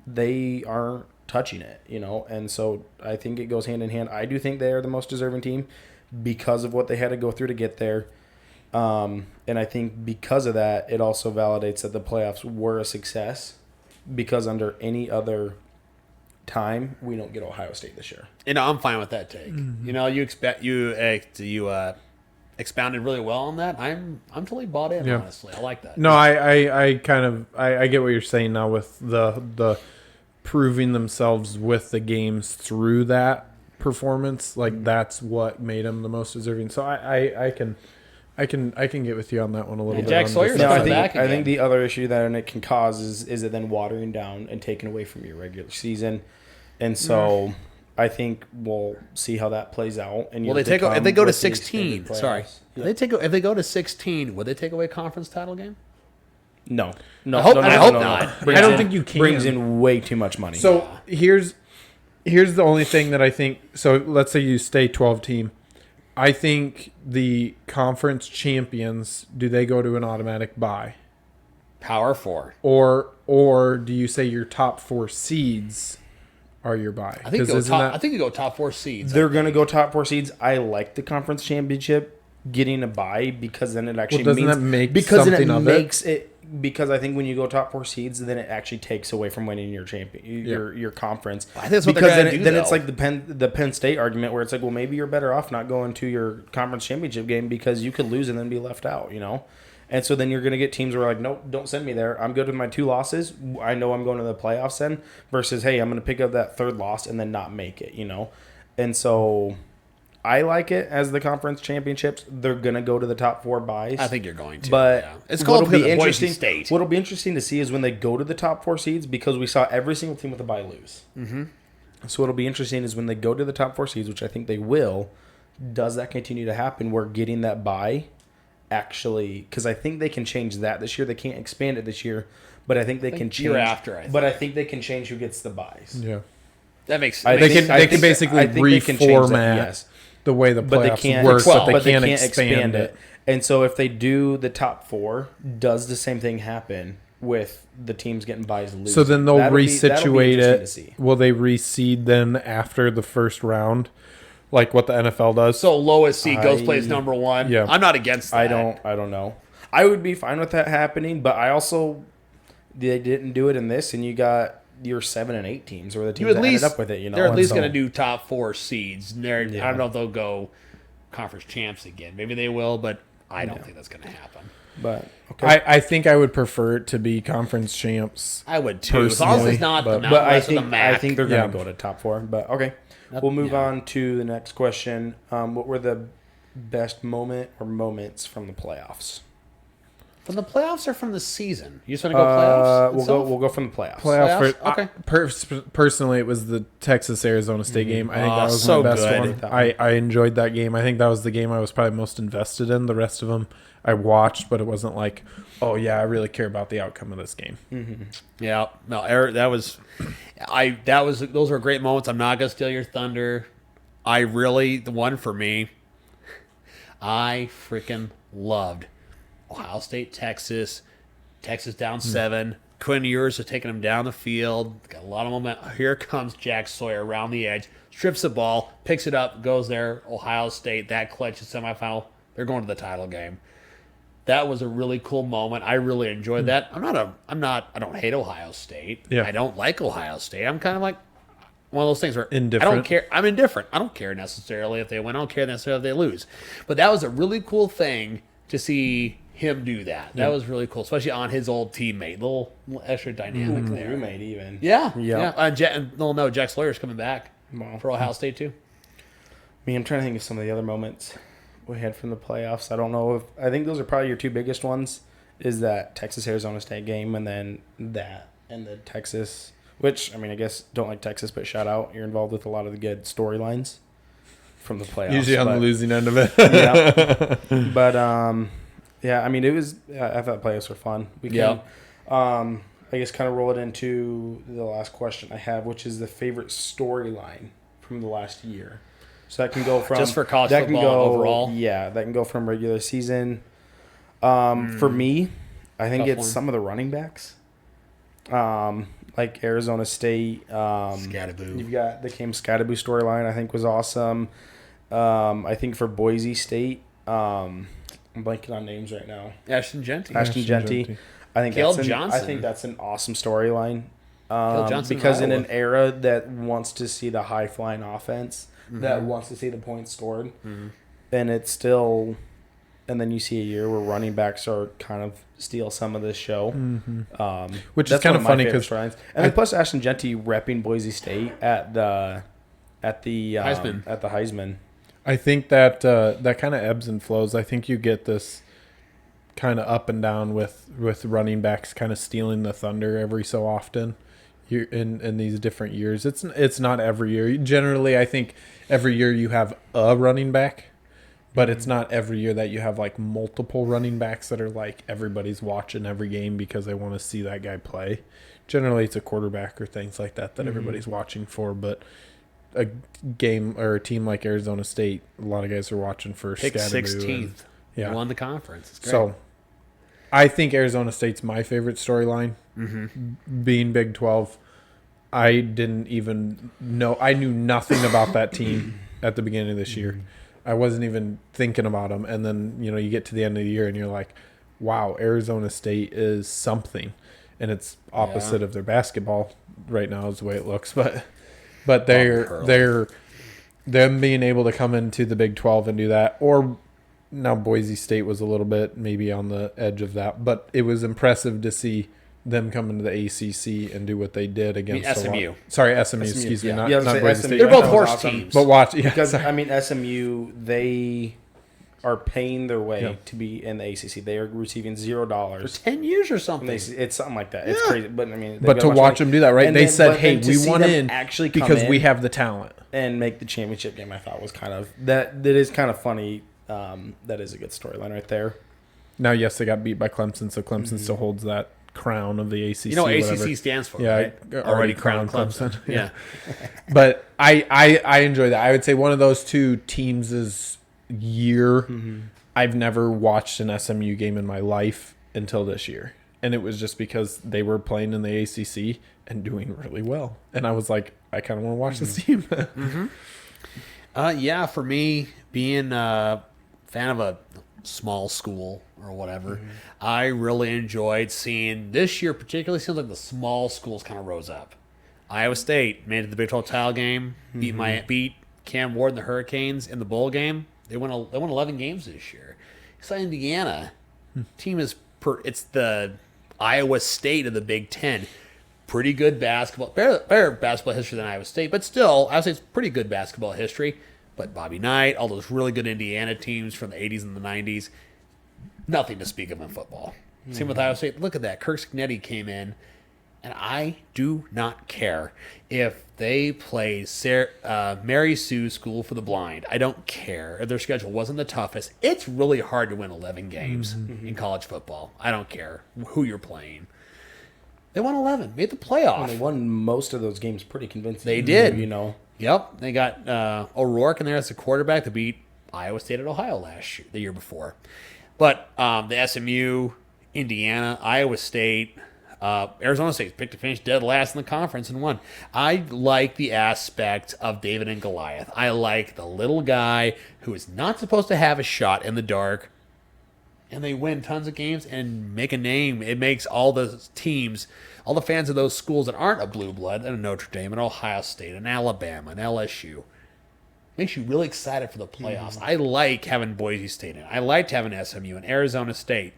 they aren't touching it, And so I think it goes hand in hand. I do think they are the most deserving team because of what they had to go through to get there. And I think because of that, it also validates that the playoffs were a success because under any other time, we don't get Ohio State this year. I'm fine with that take. You expounded really well on that. I'm totally bought in. Yeah. Honestly, I like that. No, I kind of I get what you're saying now with the proving themselves with the games through that performance. Like, that's what made them the most deserving. So I can get with you on that one a little bit. Jack on Sawyer's just- No, coming back I think again. the other issue that it can cause is it then watering down and taking away from your regular season. And so I think we'll see how that plays out. And Well, you'll if they go become to with the 16, expanded sorry, playoffs. if they go to 16, would they take away conference title game? No. I hope not. I don't think you can. Brings in way too much money. So here's the only thing that I think. So let's say you stay 12 team. I think the conference champions, do they go to an automatic bye? Power 4. Or do you say your top 4 seeds are your bye? I think you 'Cause go isn't top. that- I think you go top 4 seeds. they're going to go top 4 seeds. I like the conference championship getting a bye because then it actually doesn't means that make because then something it of it? makes it because I think when you go top 4 seeds, then it actually takes away from winning your your conference. I think that's what they're because gonna then, do, then it's though. like the Penn State argument where it's like, well, maybe you're better off not going to your conference championship game because you could lose and then be left out, And so then you're going to get teams who are like, nope, don't send me there. I'm good with my 2 losses. I know I'm going to the playoffs then. Versus, hey, I'm going to pick up that 3rd loss and then not make it, And so I like it as the conference championships. They're going to go to the top 4 buys. I think you're going to. But yeah. It's called what'll be Boise interesting. State. What'll be interesting to see is when they go to the top 4 seeds because we saw every single team with a bye lose. Mm-hmm. So what'll be interesting is when they go to the top 4 seeds, which I think they will. Does that continue to happen? Where getting that bye actually, because I think they can change that this year. They can't expand it this year, but I think they can change. year after, but I think they can change who gets the buys. Yeah. That makes. I They think- They can basically I think they can change that, reformat yes. the way the But they playoffs can't, work, but they can't expand expand it. And so if they do the top 4, does the same thing happen with the teams getting buys and losing? So then they'll That'll be resituate interesting to it. see. Will they reseed then after the first round, like what the NFL does? So lowest seed goes I- plays number 1. Yeah. I'm not against that. I don't know. I would be fine with that happening, but I also they didn't do it in this, and you got your 7 and 8 teams or the teams You at that least ended up with it. they're at and least so- going to do top 4 seeds. I Yeah. don't know if they'll go conference champs again. Maybe they will, but I don't think that's going to happen. But okay. I think I would prefer it to be conference champs. I would too. As long as Personally, it's not the but- Mountain But West or the MAC. I think they're going Yeah. to go to top 4. But okay, we'll move yeah. on to the next question. What were the best moment or moments from the playoffs? From the playoffs or from the season? You just want to go playoffs? We'll go from the playoffs. Playoff. Playoffs? Okay. Personally, it was the Texas Arizona State game. I think Oh, that was so my best good. one. I enjoyed that game. I think that was the game I was probably most invested in. The rest of them I watched, but it wasn't like, oh yeah, I really care about the outcome of this game. Yeah, no, Eric, those were great moments. I'm not gonna steal your thunder. The one for me, I freaking loved Ohio State, Texas down 7. Quinn Ewers are taking them down the field. Got a lot of momentum. Here comes Jack Sawyer around the edge, strips the ball, picks it up, goes there. Ohio State, that clutch the semifinal. They're going to the title game. That was a really cool moment. I really enjoyed that. I don't hate Ohio State. Yeah. I don't like Ohio State. I'm kind of like, one of those things where I Indifferent. don't care. I'm indifferent. I don't care necessarily if they win. I don't care necessarily if they lose. But that was a really cool thing to see him do that. That was really cool, especially on his old teammate. Little extra dynamic there. Roommate even. Yeah, Yeah. Jack Sawyer's coming back for Ohio State too. I'm trying to think of some of the other moments we had from the playoffs. I don't know if I think those are probably your two biggest ones. Is that Texas Arizona State game, and then that and the Texas, which I guess don't like Texas, but shout out, you're involved with a lot of the good storylines from the playoffs. Usually on the losing end of it. Yeah, but it was. I thought playoffs were fun. We can, I guess, kind of roll it into the last question I have, which is the favorite storyline from the last year. So that can go from Just for college that can football go, overall? Yeah, that can go from regular season. For me, I think Tough it's one. some of the running backs, like Arizona State. Scattaboo. You've got the Cam Scattaboo storyline. I think was awesome. I think for Boise State, I'm blanking on names right now. Ashton Genty. Ashton Genty. I think Caleb that's Johnson. I think that's an awesome storyline. Caleb Johnson Because of in Iowa. an era that wants to see the high flying offense, that wants to see the points scored, and it's still, and then you see a year where running backs are kind of steal some of this show, Which is that's kind one of my funny favorite because storylines. And then plus Ashton Genty repping Boise State at the Heisman. at the Heisman. I think that that kind of ebbs and flows. I think you get this kind of up and down with running backs kind of stealing the thunder every so often. You in these different years. It's not every year. Generally, I think every year you have a running back, but it's not every year that you have like multiple running backs that are like everybody's watching every game because they want to see that guy play. Generally, it's a quarterback or things like that everybody's watching for, but a game or a team like Arizona State, a lot of guys are watching for Picked Scatteroo 16th. Yeah. Won the conference. It's great. So I think Arizona State's my favorite storyline. Being Big 12, I didn't even know. I knew nothing about that team at the beginning of this year. I wasn't even thinking about them. And then, you get to the end of the year and you're like, wow, Arizona State is something. And it's opposite of their basketball right now is the way it looks. But they're them being able to come into the Big 12 and do that, or now Boise State was a little bit maybe on the edge of that, but it was impressive to see them come into the ACC and do what they did against SMU. SMU, excuse me, not I was Boise SMU. State. They're both That was horse awesome. teams. But watch, Because sorry. SMU, they are paying their way to be in the ACC. They are receiving $0 for 10 years or something. It's something like that. It's crazy, but But to watch them do that, right? And They then- said, but "Hey, then to we see want them in actually come because in we have the talent." and make the championship game." I thought was kind of that is kind of funny. That is a good storyline right there. Now, yes, they got beat by Clemson, so Clemson still holds that crown of the ACC. You know what whatever. ACC stands for, Yeah, right? already crowned Clemson. Yeah. But I enjoy that. I would say one of those two teams' year. I've never watched an SMU game in my life until this year, and it was just because they were playing in the ACC and doing really well, and I was like, I kind of want to watch this team. Yeah, for me, being a fan of a small school or whatever, I really enjoyed seeing this year. Particularly, seems like the small schools kind of rose up. Iowa State made it to the Big 12 title game, beat Cam Ward and the Hurricanes in the bowl game. They won 11 games this year. You saw Indiana team it's the Iowa State of the Big Ten. Pretty good basketball, better basketball history than Iowa State, but still, I would say it's pretty good basketball history. But Bobby Knight, all those really good Indiana teams from the 80s and the 90s, nothing to speak of in football. Same with Iowa State. Look at that. Kirk Signetti came in, and I do not care if they play Mary Sue School for the Blind. I don't care if their schedule wasn't the toughest. It's really hard to win 11 games in college football. I don't care who you're playing. They won 11, made the playoff. And they won most of those games pretty convincing. They did. Yep. They got O'Rourke in there as a quarterback to beat Iowa State at Ohio the year before. But the SMU, Indiana, Iowa State, Arizona State picked to finish dead last in the conference and won. I like the aspect of David and Goliath. I like the little guy who is not supposed to have a shot in the dark and they win tons of games and make a name. It makes all the teams, all the fans of those schools that aren't a blue blood, and Notre Dame, and Ohio State, and Alabama, and LSU, makes you really excited for the playoffs. I like having Boise State in. I liked having SMU and Arizona State.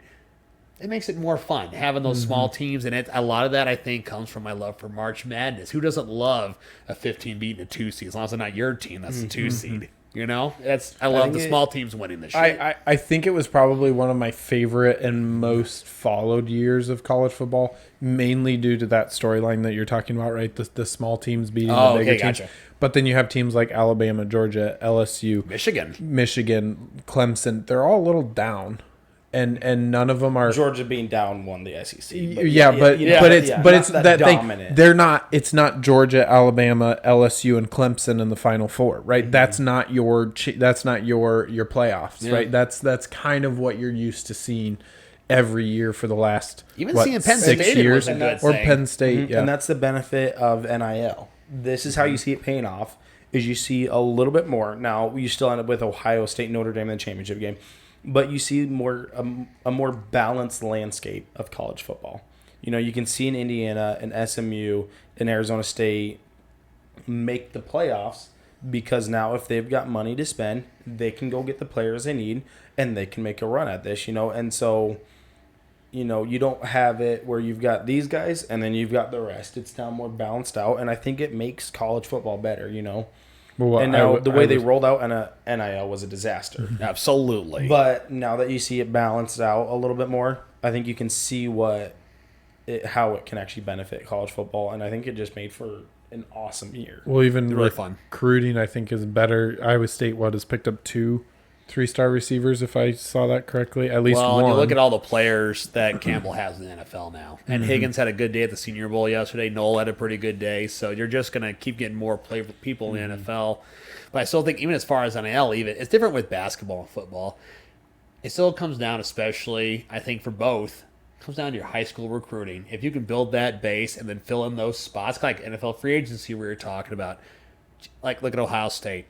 It makes it more fun having those small teams, and a lot of that I think comes from my love for March Madness. Who doesn't love a 15 beating a 2 seed? As long as it's not your team, that's the 2 seed. You know, I love the small teams winning this shit. I think it was probably one of my favorite and most followed years of college football, mainly due to that storyline that you're talking about, right? The small teams beating the bigger teams. Gotcha. But then you have teams like Alabama, Georgia, LSU, Michigan, Clemson. They're all a little down. And none of them are Georgia being down won the SEC. But it's that dominant. thing. They're not. It's not Georgia, Alabama, LSU, and Clemson in the Final Four, right? Mm-hmm. That's not your playoffs, right? That's kind of what you're used to seeing every year for the last seeing Penn 6 State years, or Penn State, mm-hmm. And that's the benefit of NIL. This is how you see it paying off. Is you see a little bit more. Now you still end up with Ohio State, Notre Dame in the championship game. But you see a more balanced landscape of college football. You know, you can see in Indiana and SMU and Arizona State make the playoffs because now if they've got money to spend, they can go get the players they need and they can make a run at this, you know. And so, you know, you don't have it where you've got these guys and then you've got the rest. It's now more balanced out, and I think it makes college football better, you know. Well, and now the way they rolled out NIL was a disaster. Absolutely. But now that you see it balanced out a little bit more, I think you can see how it can actually benefit college football, and I think it just made for an awesome year. Well, even really fun. Recruiting, I think, is better. Iowa State has picked up 2 3-star receivers, if I saw that correctly. At least one. Well, you look at all the players that Campbell has in the NFL now. And Higgins had a good day at the Senior Bowl yesterday. Noel had a pretty good day. So you're just going to keep getting more people in the NFL. But I still think, even as far as NIL, it's different with basketball and football. It still comes down, especially, I think, for both, it comes down to your high school recruiting. If you can build that base and then fill in those spots, like NFL free agency we were talking about, like look at Ohio State.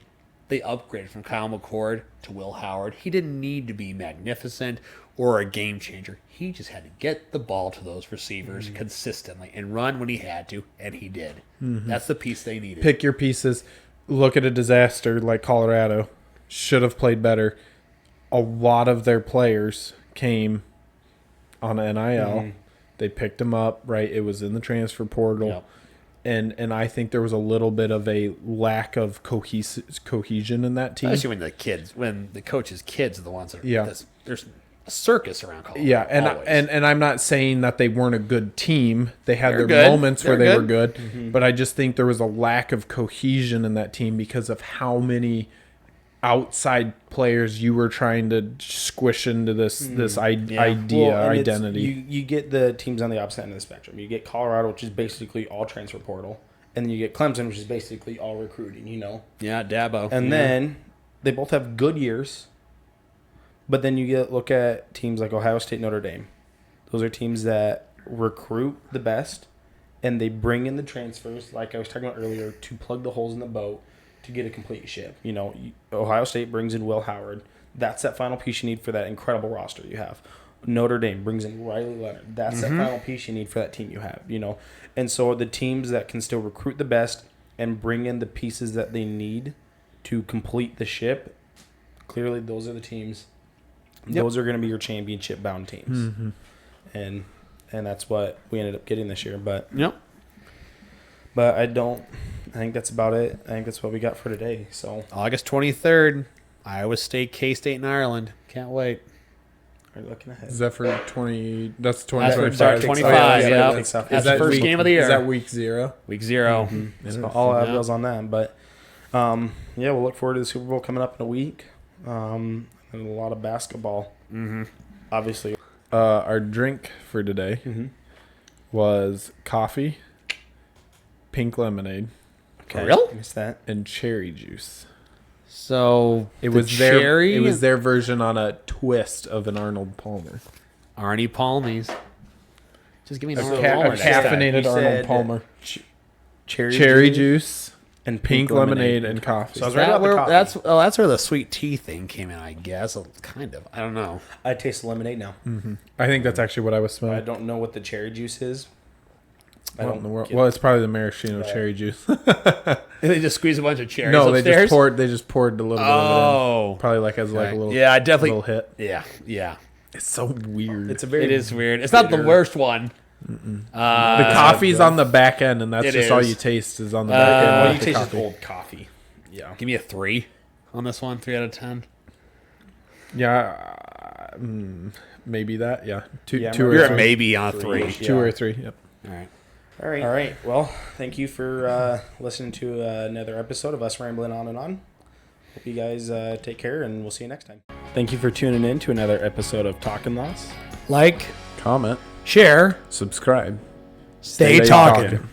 They upgraded from Kyle McCord to Will Howard. He didn't need to be magnificent or a game changer. He just had to get the ball to those receivers consistently and run when he had to, and he did. That's the piece they needed. Pick your pieces. Look at a disaster like Colorado. Should have played better. A lot of their players came on NIL. They picked them up, right? It was in the transfer portal. Yep. And I think there was a little bit of a lack of cohesion in that team. Especially when the coach's kids are the ones that are, there's a circus around college. Yeah, and I'm not saying that they weren't a good team. They had their moments where they were good, but I just think there was a lack of cohesion in that team because of how many outside players you were trying to squish into this identity. You get the teams on the opposite end of the spectrum. You get Colorado, which is basically all transfer portal, and then you get Clemson, which is basically all recruiting, you know. Yeah, Dabo. And then they both have good years, but then you look at teams like Ohio State, Notre Dame. Those are teams that recruit the best, and they bring in the transfers, like I was talking about earlier, to plug the holes in the boat to get a complete ship. You know, Ohio State brings in Will Howard. That's that final piece you need for that incredible roster you have. Notre Dame brings in Riley Leonard. That's that final piece you need for that team you have, you know. And so the teams that can still recruit the best and bring in the pieces that they need to complete the ship, clearly those are the teams. Yep. Those are going to be your championship-bound teams. And that's what we ended up getting this year. But I think that's about it. I think that's what we got for today. So August 23rd, Iowa State, K-State, and Ireland. Can't wait. Are you looking ahead? Is that for 20? That's 2025. 2025. 25, yeah. That's That's the first game of the year. Is that week 0? Week 0. So all eyeballs on that. But, we'll look forward to the Super Bowl coming up in a week. And a lot of basketball. Obviously. Our drink for today was coffee, pink lemonade, Okay. For real? I missed that. and cherry juice. So It was their version on a twist of an Arnold Palmer. Arnie Palmies. Just give me an A Arnold Palmer. caffeinated You Arnold said Palmer. Cherry Cherry juice and Pink lemonade and coffee. So I was right about the coffee. That's where the sweet tea thing came in, I guess. Kind of. I don't know. I taste the lemonade now. I think that's actually what I was I smelling. don't know what the cherry juice is. What in the world? Well, it's probably the maraschino cherry juice. They just squeeze a bunch of cherries No, upstairs? they just poured a little bit of it in. Probably like as like a little Yeah, I definitely. little hit. Yeah. It's so weird. It's a very It is weird. It's not the worst one. the coffee's on the back end, and that's It just all is. you taste is on the back end. Well, not you the taste coffee. old coffee. Yeah. Give me a 3 on this one. 3 out of 10. Yeah, maybe that. Yeah, two Yeah, or You're a three. maybe on a 3. Two or three. Yep. All right. All right. Well, thank you for listening to another episode of us rambling on and on. Hope you guys take care, and we'll see you next time. Thank you for tuning in to another episode of Talkin' Loss. Like, Comment, share, subscribe, stay talking.